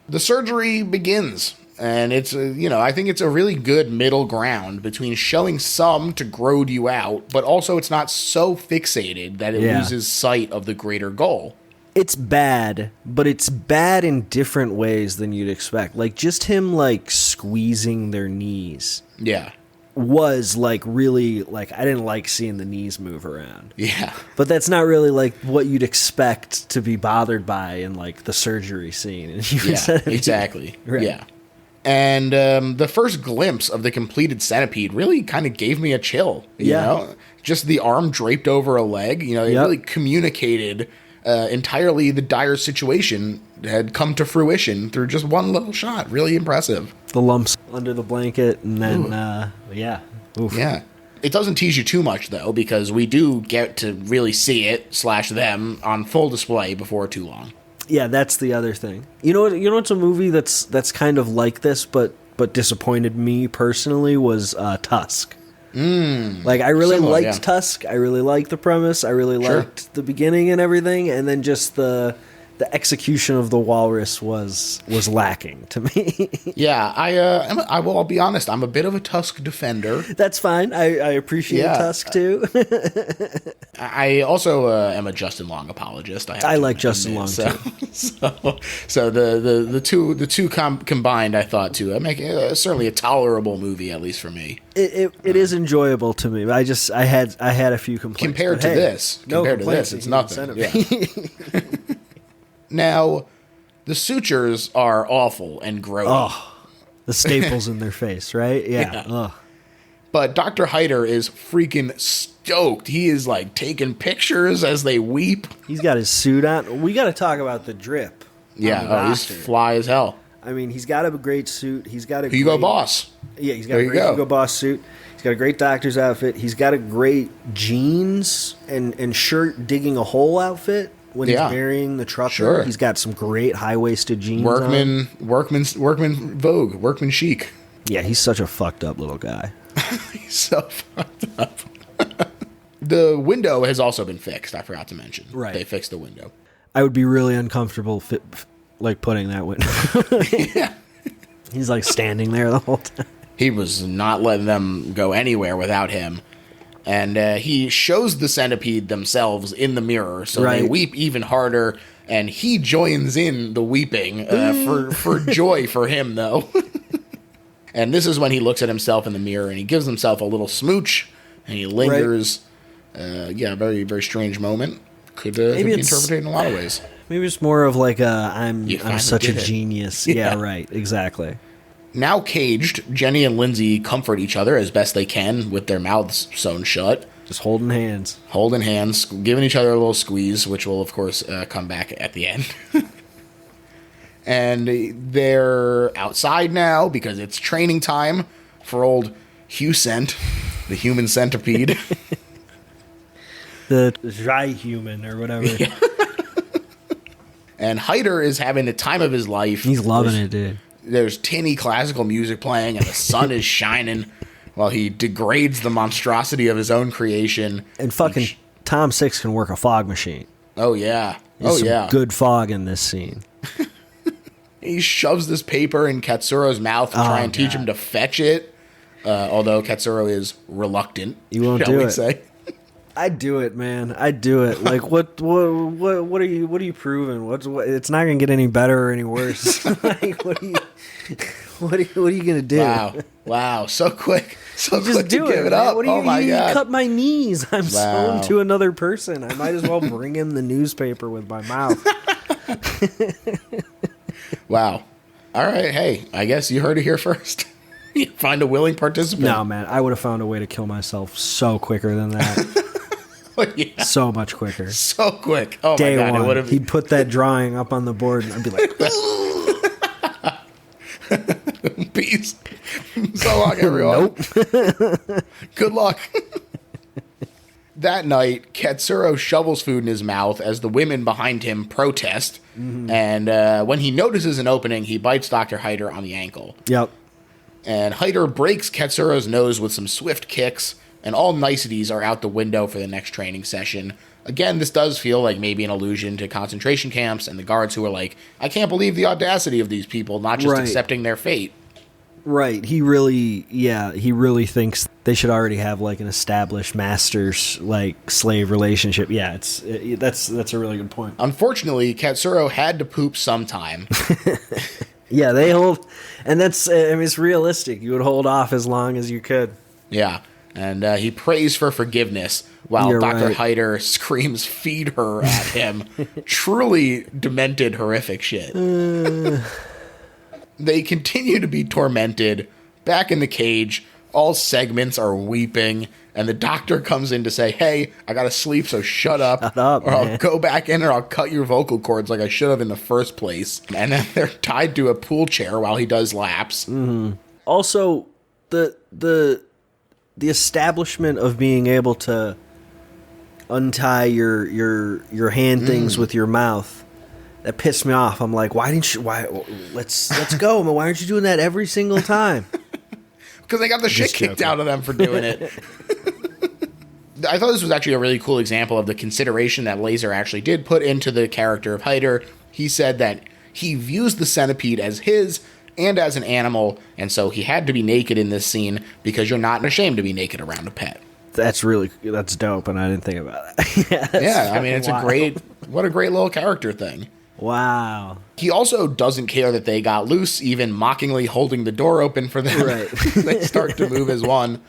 The surgery begins. And it's, I think it's a really good middle ground between showing some to grode you out, but also it's not so fixated that it loses sight of the greater goal. It's bad, but it's bad in different ways than you'd expect. Just him, squeezing their knees. Yeah. Was, really, I didn't like seeing the knees move around. Yeah. But that's not really, what you'd expect to be bothered by in, the surgery scene. Exactly. Right. Yeah. And the first glimpse of the completed centipede really kind of gave me a chill, you know? Just the arm draped over a leg, it really communicated entirely the dire situation had come to fruition through just one little shot. Really impressive. The lumps under the blanket, and then, Oof. Yeah. It doesn't tease you too much, though, because we do get to really see it / them on full display before too long. Yeah, that's the other thing. You know what's a movie that's kind of like this, but disappointed me personally was Tusk. I really liked Tusk. I really liked the premise. I really liked the beginning and everything, and then just the execution of the walrus was lacking to me. Yeah, I'll be honest. I'm a bit of a Tusk defender. That's fine. I appreciate Tusk too. I also am a Justin Long apologist. I like Justin Long too. So the two combined, I thought to make certainly a tolerable movie, at least for me. It is enjoyable to me. I had a few complaints compared to this. It's nothing. Yeah. Now, the sutures are awful and grody. Oh, the staples in their face, right? Yeah. Oh. But Dr. Hyder is freaking stoked. He is taking pictures as they weep. He's got his suit on. We got to talk about the drip. Yeah, he's fly as hell. I mean, he's got a great suit. He's got a Hugo Boss. Yeah, he's got a great Hugo Boss suit. He's got a great doctor's outfit. He's got a great jeans and shirt digging a hole outfit. When he's burying the trucker, he's got some great high-waisted jeans workman Vogue, workman chic. Yeah, he's such a fucked up little guy. He's so fucked up. The window has also been fixed, I forgot to mention. Right. They fixed the window. I would be really uncomfortable putting that window. Yeah. He's standing there the whole time. He was not letting them go anywhere without him. And he shows the centipede themselves in the mirror, so they weep even harder, and he joins in the weeping for joy for him, though. And this is when he looks at himself in the mirror, and he gives himself a little smooch, and he lingers. Very, very strange moment. Could be interpreted in a lot of ways. Maybe it's more of I'm such a genius. Yeah, right, exactly. Now caged, Jenny and Lindsay comfort each other as best they can with their mouths sewn shut. Just holding hands. Giving each other a little squeeze, which will, of course, come back at the end. And they're outside now because it's training time for old Hucent, the Human Centipede. The drei-hund or whatever. Yeah. And Hyder is having the time of his life. He's loving it, dude. There's tinny classical music playing, and the sun is shining while he degrades the monstrosity of his own creation. And fucking Tom Six can work a fog machine. Oh, yeah. There's some good fog in this scene. He shoves this paper in Katsuro's mouth to try and teach him to fetch it. Although Katsuro is reluctant. You won't do it. I'd do it, man. I'd do it. Like, what are you proving? It's not gonna get any better or any worse. Like, what are you gonna do? Wow, so quick, so just quick do to give it up. Oh my god! You cut my knees. I'm sewn to another person. I might as well bring him the newspaper with my mouth. Wow. All right. Hey, I guess you heard it here first. You find a willing participant. No, man. I would have found a way to kill myself so quicker than that. Yeah. So much quicker. So quick. Oh Day my god! One, he'd put that drawing up on the board, and I'd be like, "Peace." So long, everyone. Nope. Good luck. That night, Katsuro shovels food in his mouth as the women behind him protest. Mm-hmm. And when he notices an opening, he bites Dr. Hyder on the ankle. Yep. And Hyder breaks Katsuro's nose with some swift kicks, and all niceties are out the window for the next training session. Again, this does feel like maybe an allusion to concentration camps and the guards who are like, I can't believe the audacity of these people not just accepting their fate. Right. He really thinks they should already have like an established master's like slave relationship. Yeah, that's a really good point. Unfortunately, Katsuro had to poop sometime. Yeah, they hold, and it's realistic. You would hold off as long as you could. Yeah. And he prays for forgiveness while Dr. Hyder screams, feed her at him. Truly demented, horrific shit. They continue to be tormented. Back in the cage, all segments are weeping. And the doctor comes in to say, hey, I got to sleep, so shut up. Or I'll go back in or I'll cut your vocal cords like I should have in the first place. And then they're tied to a pool chair while he does laps. Mm-hmm. Also, the establishment of being able to untie your hand things with your mouth, that pissed me off. I'm like, let's go, man. Why aren't you doing that every single time? Because they got the shit kicked out of them for doing it. I thought this was actually a really cool example of the consideration that Laser actually did put into the character of Hyder. He said that he views the centipede as his and as an animal, and so he had to be naked in this scene because you're not ashamed to be naked around a pet. That's dope, and I didn't think about that. Yeah, I mean, it's what a great little character thing. Wow. He also doesn't care that they got loose, even mockingly holding the door open for them. Right. They start to move as one,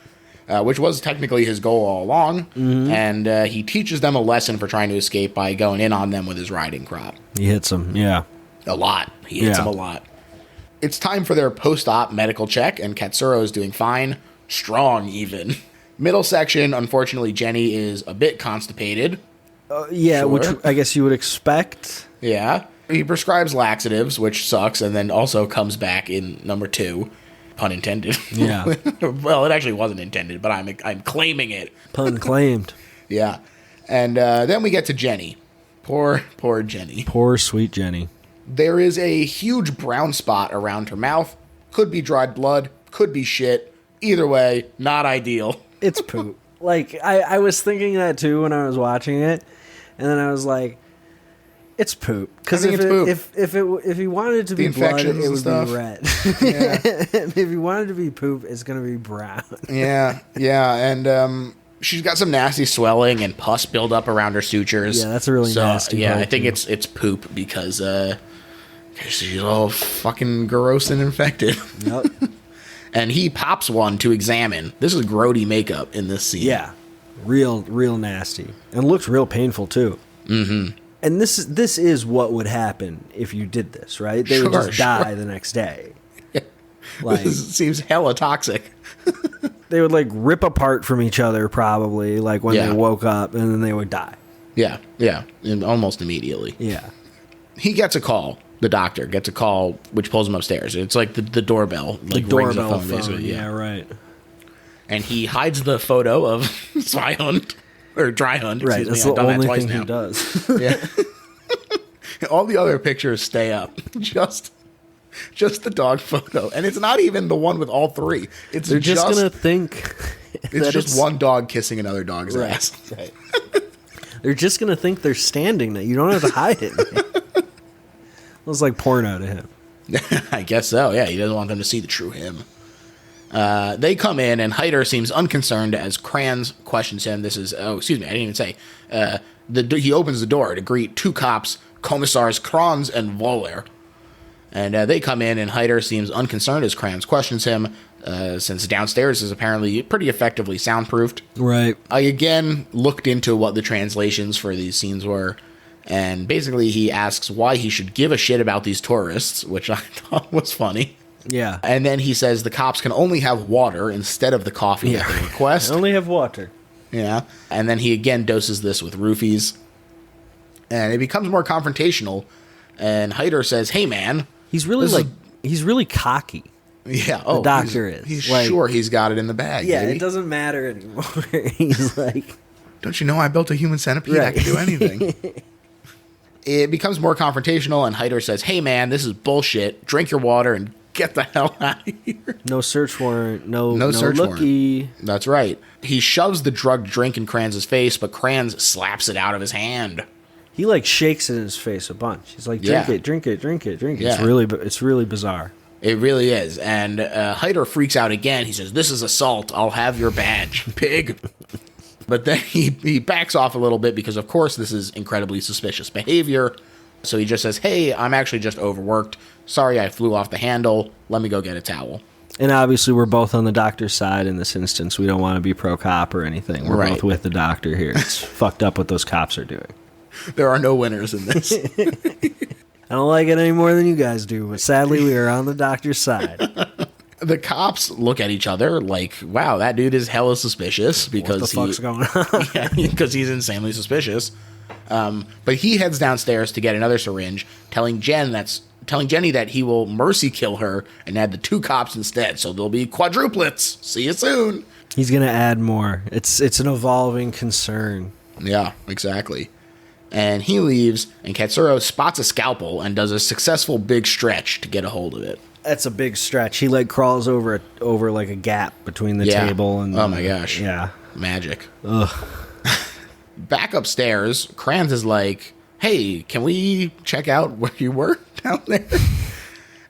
which was technically his goal all along. Mm-hmm. And he teaches them a lesson for trying to escape by going in on them with his riding crop. He hits them, yeah. A lot. He hits them a lot. It's time for their post-op medical check, and Katsuro is doing fine. Strong, even. Middle section, unfortunately, Jenny is a bit constipated. Which I guess you would expect. Yeah. He prescribes laxatives, which sucks, and then also comes back in number 2. Pun intended. Yeah. Well, it actually wasn't intended, but I'm claiming it. Pun claimed. Yeah. And then we get to Jenny. Poor Jenny. Poor sweet Jenny. There is a huge brown spot around her mouth. Could be dried blood. Could be shit. Either way, not ideal. It's poop. Like, I was thinking that too when I was watching it. And then I was like, it's poop. Because if he wanted it to be blood, it would be red. Yeah. If he wanted it to be poop, it's going to be brown. Yeah. And she's got some nasty swelling and pus buildup around her sutures. Yeah, that's a really nasty part. I think it's poop because she's all fucking gross and infected. Yep. And he pops one to examine. This is grody makeup in this scene. Yeah. Real nasty. And looks real painful, too. Mm-hmm. And this is what would happen if you did this, right? They would just die the next day. Yeah. Like, this seems hella toxic. They would, like, rip apart from each other, probably, like, when they woke up, and then they would die. Yeah. And almost immediately. Yeah. He gets a call. The doctor gets a call, which pulls him upstairs. It's like the doorbell. Like, the doorbell phone, yeah, right. And he hides the photo of drei-hund. Or drei-hund. Right, that's the only thing he does. Yeah. All the other pictures stay up. Just the dog photo. And it's not even the one with all 3. They're just going to think... It's just one dog kissing another dog's ass. Right. They're just going to think they're standing there. You don't have to hide it. It was like porno to him. I guess so, yeah. He doesn't want them to see the true him. They come in, and Heider seems unconcerned as Kranz questions him. I didn't even say. He opens the door to greet two cops, Commissars Kranz and Voller. And they come in, and Heider seems unconcerned as Kranz questions him, since downstairs is apparently pretty effectively soundproofed. Right. I again looked into what the translations for these scenes were, and basically he asks why he should give a shit about these tourists, which I thought was funny. Yeah. And then he says the cops can only have water instead of the coffee that they request. Only have water. Yeah. And then he again doses this with roofies. And it becomes more confrontational. And Heider says, hey, man. He's really cocky. Yeah. The doctor is. He's sure he's got it in the bag. Yeah, baby. It doesn't matter anymore. He's like, don't you know I built a human centipede? Right. I can do anything. It becomes more confrontational. And Heider says, hey, man, this is bullshit. Drink your water and get the hell out of here. No search warrant. No search looky. Warrant. That's right. He shoves the drugged drink in Kranz's face, but Kranz slaps it out of his hand. He shakes it in his face a bunch. He's like, drink it, drink it, drink it, drink it. Yeah. It's really bizarre. It really is. And Heider freaks out again. He says, this is assault. I'll have your badge, pig. But then he backs off a little bit because, of course, this is incredibly suspicious behavior. So he just says, hey, I'm actually just overworked. Sorry, I flew off the handle. Let me go get a towel. And obviously, we're both on the doctor's side in this instance. We don't want to be pro-cop or anything. We're both with the doctor here. It's fucked up what those cops are doing. There are no winners in this. I don't like it any more than you guys do, but sadly, we are on the doctor's side. The cops look at each other like, wow, that dude is hella suspicious. Because what the fuck's going on? Yeah, because he's insanely suspicious. But he heads downstairs to get another syringe, telling Jenny that he will mercy kill her and add the two cops instead. So there'll be quadruplets. See you soon. He's going to add more. It's an evolving concern. Yeah, exactly. And he leaves, and Katsuro spots a scalpel and does a successful big stretch to get a hold of it. That's a big stretch. He crawls over like a gap between the table and. Oh my gosh! Yeah, magic. Ugh. Back upstairs, Kranz is like, "Hey, can we check out where you were down there?"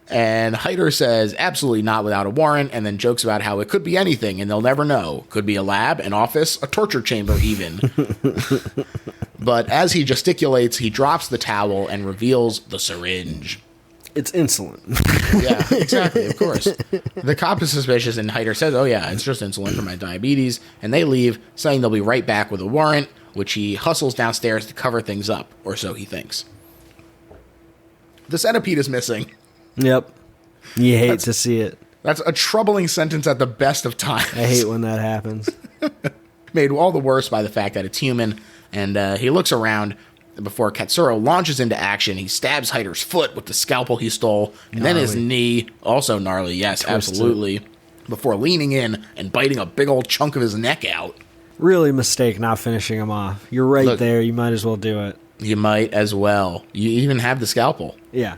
And Heider says, "Absolutely not without a warrant," and then jokes about how it could be anything and they'll never know. Could be a lab, an office, a torture chamber, even. But as he gesticulates, he drops the towel and reveals the syringe. It's insulin. Yeah, exactly, of course. The cop is suspicious, and Heider says, oh yeah, it's just insulin for my diabetes. And they leave, saying they'll be right back with a warrant, which he hustles downstairs to cover things up, or so he thinks. The centipede is missing. Yep. You hate to see it. That's a troubling sentence at the best of times. I hate when that happens. Made all the worse by the fact that it's human. And he looks around before Katsuro launches into action. He stabs Heider's foot with the scalpel he stole. And then his knee, also gnarly, yes, absolutely. Before leaning in and biting a big old chunk of his neck out. Really mistake not finishing him off. You're right there. You might as well do it. You might as well. You even have the scalpel. Yeah.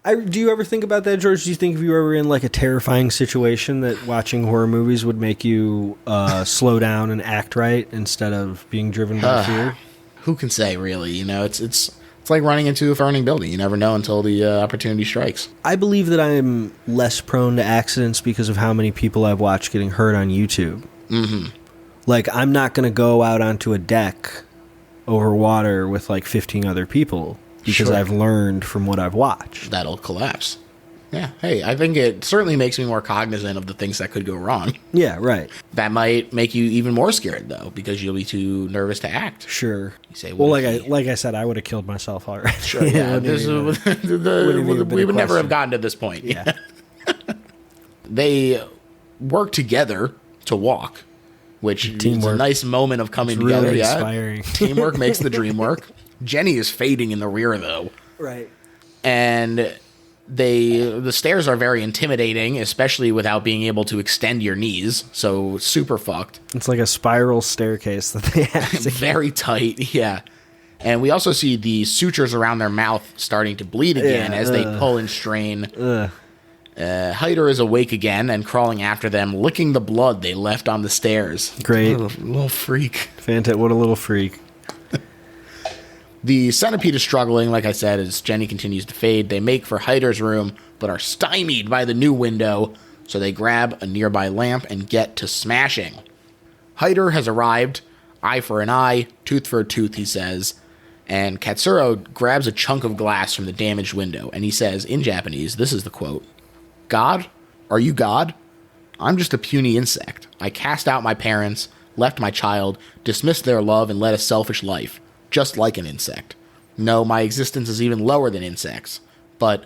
Do you ever think about that, George? Do you think if you were ever in a terrifying situation that watching horror movies would make you slow down and act right instead of being driven by fear? Who can say, really? It's like running into a burning building. You never know until the opportunity strikes. I believe that I am less prone to accidents because of how many people I've watched getting hurt on YouTube. Mm-hmm. I'm not going to go out onto a deck over water with 15 other people. Because I've learned from what I've watched. That'll collapse. Yeah. Hey, I think it certainly makes me more cognizant of the things that could go wrong. Yeah, right. That might make you even more scared, though, because you'll be too nervous to act. Sure. You say, well, like I said, I would have killed myself already. Sure, yeah. We would never have gotten to this point. Yeah. They work together to walk, which is a nice moment of coming together. Really inspiring. Teamwork makes the dream work. Jenny is fading in the rear, though. Right. And the stairs are very intimidating, especially without being able to extend your knees. So super fucked. It's like a spiral staircase that they have. Very tight, yeah. And we also see the sutures around their mouth starting to bleed again as they pull and strain. Heider is awake again and crawling after them, licking the blood they left on the stairs. Great. Little freak. What a little freak. The centipede is struggling, like I said, as Jenny continues to fade. They make for Hyder's room, but are stymied by the new window, so they grab a nearby lamp and get to smashing. Hyder has arrived, eye for an eye, tooth for a tooth, he says, and Katsuro grabs a chunk of glass from the damaged window, and he says, in Japanese, this is the quote, "God? Are you God? I'm just a puny insect. I cast out my parents, left my child, dismissed their love, and led a selfish life, just like an insect. No, my existence is even lower than insects. But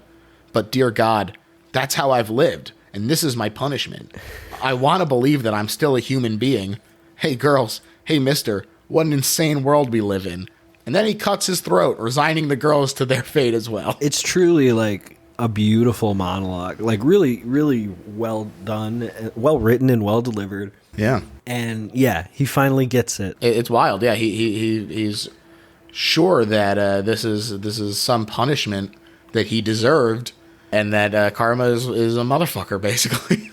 dear God, that's how I've lived, and this is my punishment. I want to believe that I'm still a human being. Hey girls, hey mister, what an insane world we live in." And then he cuts his throat, resigning the girls to their fate as well. It's truly like a beautiful monologue, like really, really well done, well written, and well delivered. Yeah, and yeah, he finally gets it. It's wild. Yeah, he's sure that this is some punishment that he deserved, and that karma is a motherfucker basically.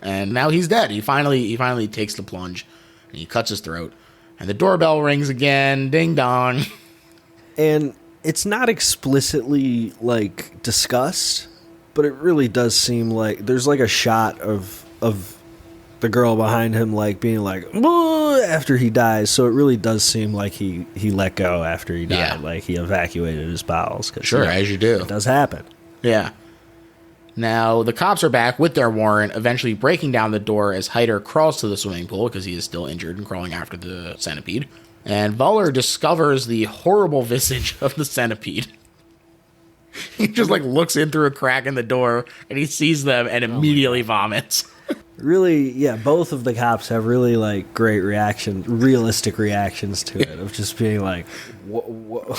And now he's dead. He finally takes the plunge, and he cuts his throat. And the doorbell rings again, ding dong. And it's not explicitly like discussed, but it really does seem like there's like a shot of the girl behind him like being like after he dies. So it really does seem like he let go after he died, like he evacuated his bowels. Sure, as you do. It does happen. Yeah. Now, the cops are back with their warrant, eventually breaking down the door as Hyder crawls to the swimming pool because he is still injured and crawling after the centipede. And Voller discovers the horrible visage of the centipede. He just like looks in through a crack in the door and he sees them and immediately vomits. Really, yeah, both of the cops have really like great reactions, realistic reactions to it, of just being like, whoa.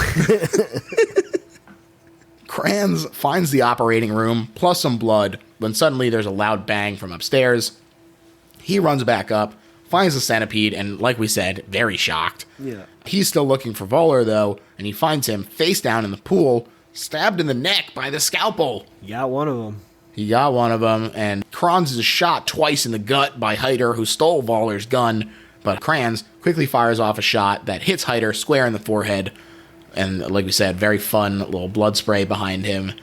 Kranz finds the operating room, plus some blood, when suddenly there's a loud bang from upstairs. He runs back up, finds the centipede, and like we said, very shocked. Yeah. He's still looking for Voller, though, and he finds him face down in the pool, stabbed in the neck by the scalpel. He got one of them, and Kranz is shot twice in the gut by Hyder, who stole Voller's gun, but Kranz quickly fires off a shot that hits Hyder square in the forehead. And like we said, very fun little blood spray behind him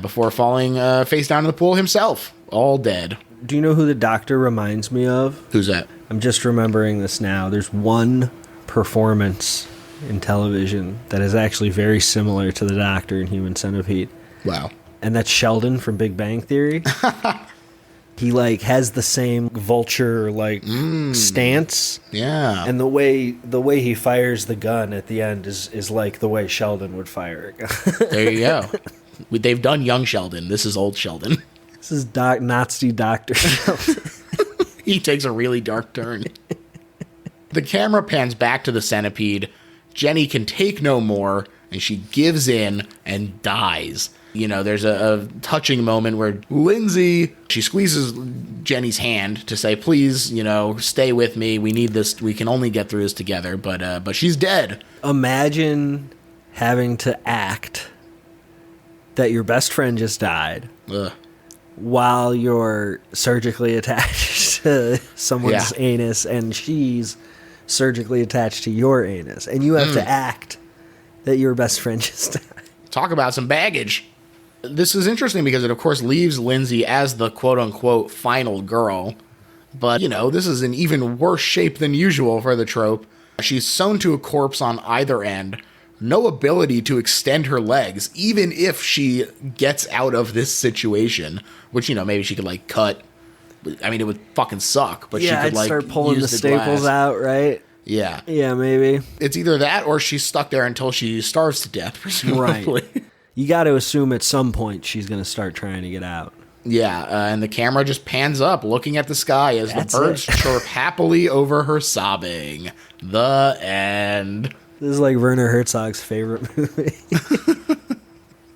before falling face down in the pool himself, all dead. Do you know who the doctor reminds me of? Who's that? I'm just remembering this now. There's one performance in television that is actually very similar to the doctor in Human Centipede. Wow. And that's Sheldon from Big Bang Theory. He like has the same vulture like stance. Yeah. And the way he fires the gun at the end is like the way Sheldon would fire a gun. There you go. They've done young Sheldon. This is old Sheldon. This is Nazi Dr. Sheldon. He takes a really dark turn. The camera pans back to the centipede. Jenny can take no more, and she gives in and dies. You know, there's a touching moment where Lindsay, she squeezes Jenny's hand to say, please, you know, stay with me. We need this. We can only get through this together. But she's dead. Imagine having to act that your best friend just died while you're surgically attached to someone's anus and she's surgically attached to your anus. And you have to act that your best friend just died. Talk about some baggage. This is interesting because it, of course, leaves Lindsay as the quote-unquote final girl. But, you know, this is in even worse shape than usual for the trope. She's sewn to a corpse on either end. No ability to extend her legs, even if she gets out of this situation. Which, you know, maybe she could, like, cut. I mean, it would fucking suck. But she could, like, start pulling use the staples glass out, right? Yeah. Yeah, maybe. It's either that or she's stuck there until she starves to death, presumably. Right. You got to assume at some point she's going to start trying to get out. Yeah, and the camera just pans up, looking at the sky as the birds chirp happily over her sobbing. The end. This is like Werner Herzog's favorite movie.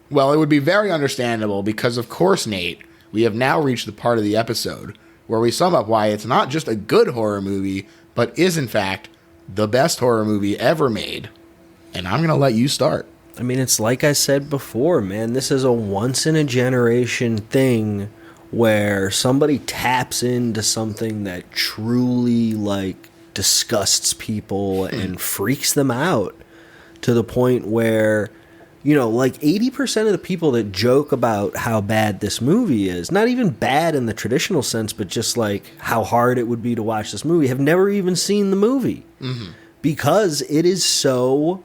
Well, it would be very understandable because, of course, Nate, we have now reached the part of the episode where we sum up why it's not just a good horror movie, but is, in fact, the best horror movie ever made. And I'm going to let you start. I mean, it's like I said before, man. This is a once-in-a-generation thing where somebody taps into something that truly, like, disgusts people and freaks them out. to the point where, you know, like 80% of the people that joke about how bad this movie is, not even bad in the traditional sense, but just like how hard it would be to watch this movie, have never even seen the movie. Mm-hmm. Because it is so,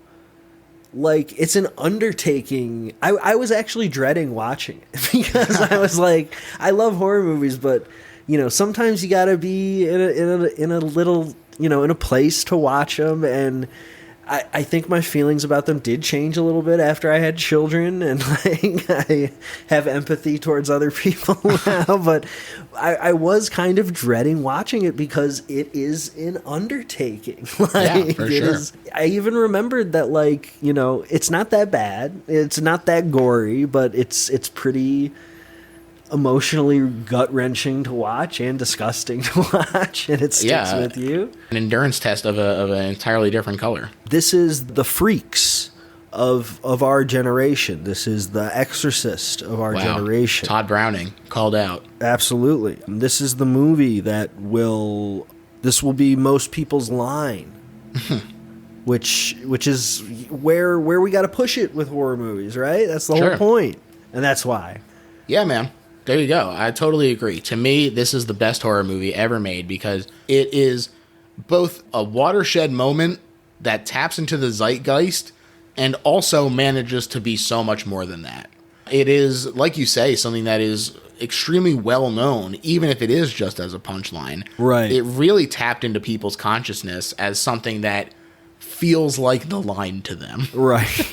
like, it's an undertaking. I was actually dreading watching it because I was like, I love horror movies, but, you know, sometimes you got to be in a little, you know, in a place to watch them, and I think my feelings about them did change a little bit after I had children, and like I have empathy towards other people now, but I was kind of dreading watching it because it is an undertaking. Like, for sure. I even remembered that, like, you know, it's not that bad, it's not that gory, but it's pretty emotionally gut-wrenching to watch and disgusting to watch, and it sticks with you. An endurance test of an entirely different color. This is the freaks of our generation. This is the Exorcist of our generation. Todd Browning called out. Absolutely. This is the movie that will be most people's line. which is where we got to push it with horror movies, right? That's the whole point. And that's why. Yeah, man. There you go. I totally agree. To me, this is the best horror movie ever made because it is both a watershed moment that taps into the zeitgeist and also manages to be so much more than that. It is, like you say, something that is extremely well known, even if it is just as a punchline. Right. It really tapped into people's consciousness as something that feels like the line to them. Right.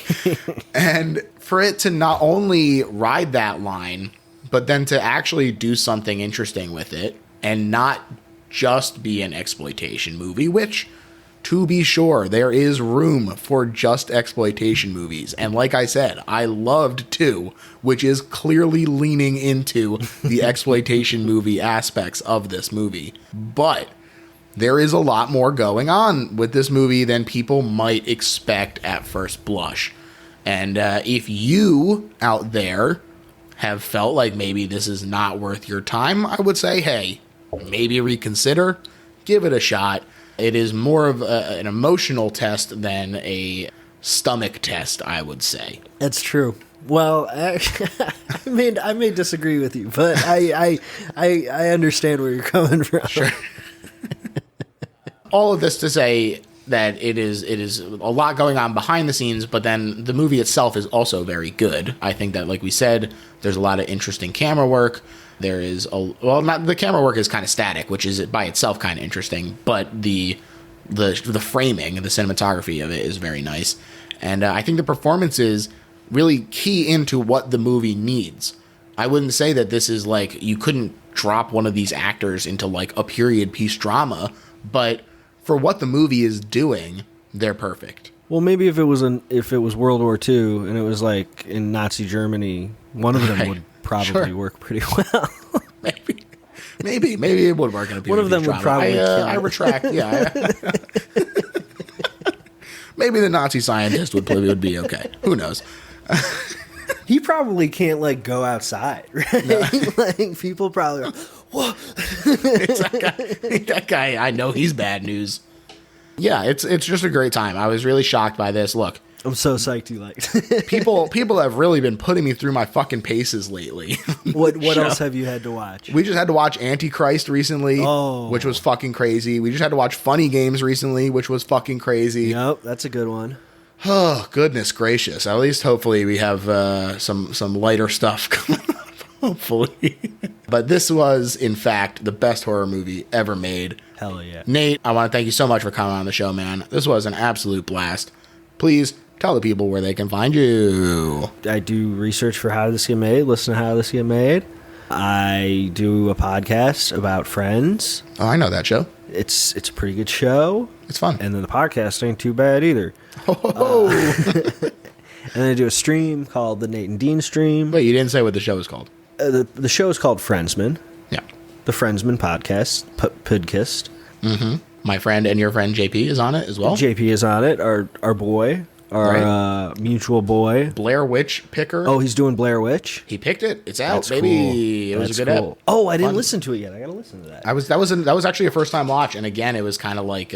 And for it to not only ride that line, but then to actually do something interesting with it and not just be an exploitation movie, which, to be sure, there is room for just exploitation movies. And like I said, I loved 2, which is clearly leaning into the exploitation movie aspects of this movie. But there is a lot more going on with this movie than people might expect at first blush. And if you out there have felt like maybe this is not worth your time, I would say, hey, maybe reconsider, give it a shot. It is more of an emotional test than a stomach test, I would say. That's true. Well, I may disagree with you, but I understand where you're coming from. Sure. All of this to say that it is a lot going on behind the scenes, but then the movie itself is also very good. I think that, like we said, there's a lot of interesting camera work. There is the camera work is kind of static, which is by itself kind of interesting, but the framing and the cinematography of it is very nice. And I think the performances really key into what the movie needs. I wouldn't say that this is like, you couldn't drop one of these actors into like a period piece drama, but for what the movie is doing, they're perfect. Well, maybe if it was World War II and it was like in Nazi Germany, one of them would probably work pretty well. maybe it would work in a period. One of them would probably. I retract. Yeah. Maybe the Nazi scientist would be okay. Who knows? He probably can't like go outside, right? No. Like people probably. Whoa. It's that guy. I know he's bad news. Yeah, it's just a great time. I was really shocked by this. Look, I'm so psyched you liked it. people have really been putting me through my fucking paces lately. What else have you had to watch? We just had to watch Antichrist recently, which was fucking crazy. We just had to watch Funny Games recently, which was fucking crazy. Yep, that's a good one. Oh, goodness gracious. At least hopefully we have some lighter stuff coming up. Hopefully. But this was, in fact, the best horror movie ever made. Hell yeah. Nate, I want to thank you so much for coming on the show, man. This was an absolute blast. Please tell the people where they can find you. I do research for How Did This Get Made. Listen to How Did This Get Made. I do a podcast about Friends. Oh, I know that show. It's a pretty good show. It's fun. And then the podcast ain't too bad either. And then I do a stream called the Nate and Dean Stream. Wait, you didn't say what the show is called. The show is called Friendsmen. Yeah. The Friendsmen podcast. Podcast. Mm-hmm. My friend and your friend JP is on it as well. JP is on it. Our boy. Our mutual boy. Blair Witch picker. Oh, he's doing Blair Witch? He picked it. It's out, That's baby. Cool. It was a good cool. Oh, I didn't listen to it yet. I got to listen to that. That was actually a first time watch, and again, it was kind of like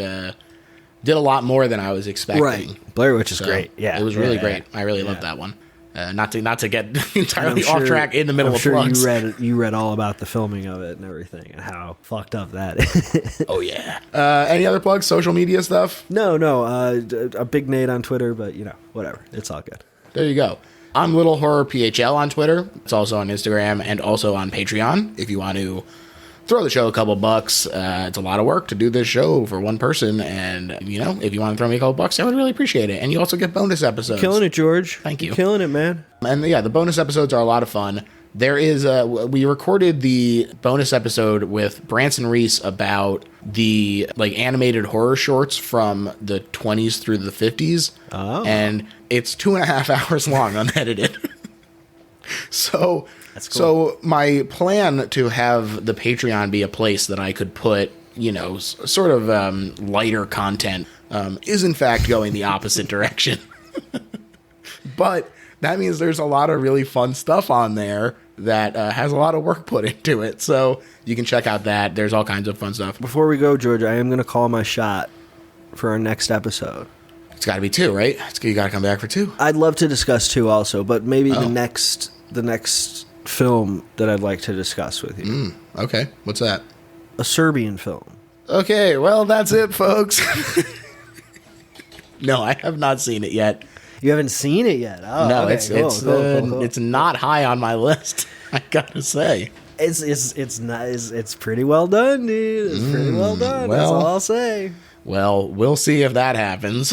did a lot more than I was expecting. Right. Blair Witch is great. Yeah. It was really great. I really loved that one. Not to get entirely off track in the middle of plugs. You read all about the filming of it and everything and how fucked up that is. Oh yeah. Any other plugs? Social media stuff? No. A big Nate on Twitter, but whatever. It's all good. There you go. I'm Little Horror PHL on Twitter. It's also on Instagram and also on Patreon. If you want to throw the show a couple bucks, it's a lot of work to do this show for one person. And, if you want to throw me a couple bucks, I would really appreciate it. And you also get bonus episodes. Killing it, George. Thank you. You're killing it, man. And the bonus episodes are a lot of fun. There is we recorded the bonus episode with Branson Reese about the animated horror shorts from the 20s through the 50s. Oh. And it's 2.5 hours long unedited. So that's cool. So my plan to have the Patreon be a place that I could put, sort of lighter content is in fact going the opposite direction. But that means there's a lot of really fun stuff on there that has a lot of work put into it. So you can check out that. There's all kinds of fun stuff. Before we go, George, I am going to call my shot for our next episode. It's got to be 2, right? You got to come back for 2. I'd love to discuss 2 also, but maybe the next film that I'd like to discuss with you. Okay. What's that? A Serbian film. Okay. Well, that's it, folks. No, I have not seen it yet. You haven't seen it yet? Oh, no, okay. Cool. It's not high on my list. I gotta say, it's pretty well done, dude. It's pretty well done. That's all I'll say. Well, we'll see if that happens.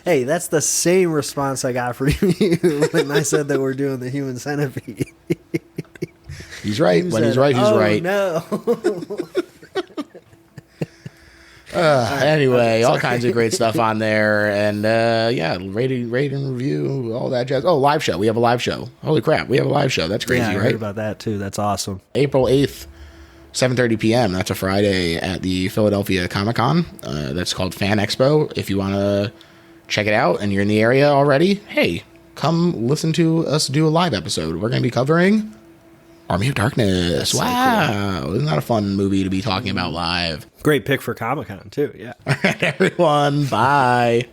Hey, that's the same response I got from you when I said that we're doing the Human Centipede. He's right. When he's right, he's right. No. Anyway, all kinds of great stuff on there. And rate and review, all that jazz. Oh, live show. We have a live show. Holy crap. We have a live show. That's crazy, I right? heard about that too. That's awesome. April 8th, 7:30 p.m. That's a Friday at the Philadelphia Comic-Con. That's called Fan Expo. If you want to check it out and you're in the area already, hey, come listen to us do a live episode. We're going to be covering Army of Darkness. That's wow. So cool. Isn't that a fun movie to be talking about live? Great pick for Comic-Con too, yeah. All right, everyone. Bye.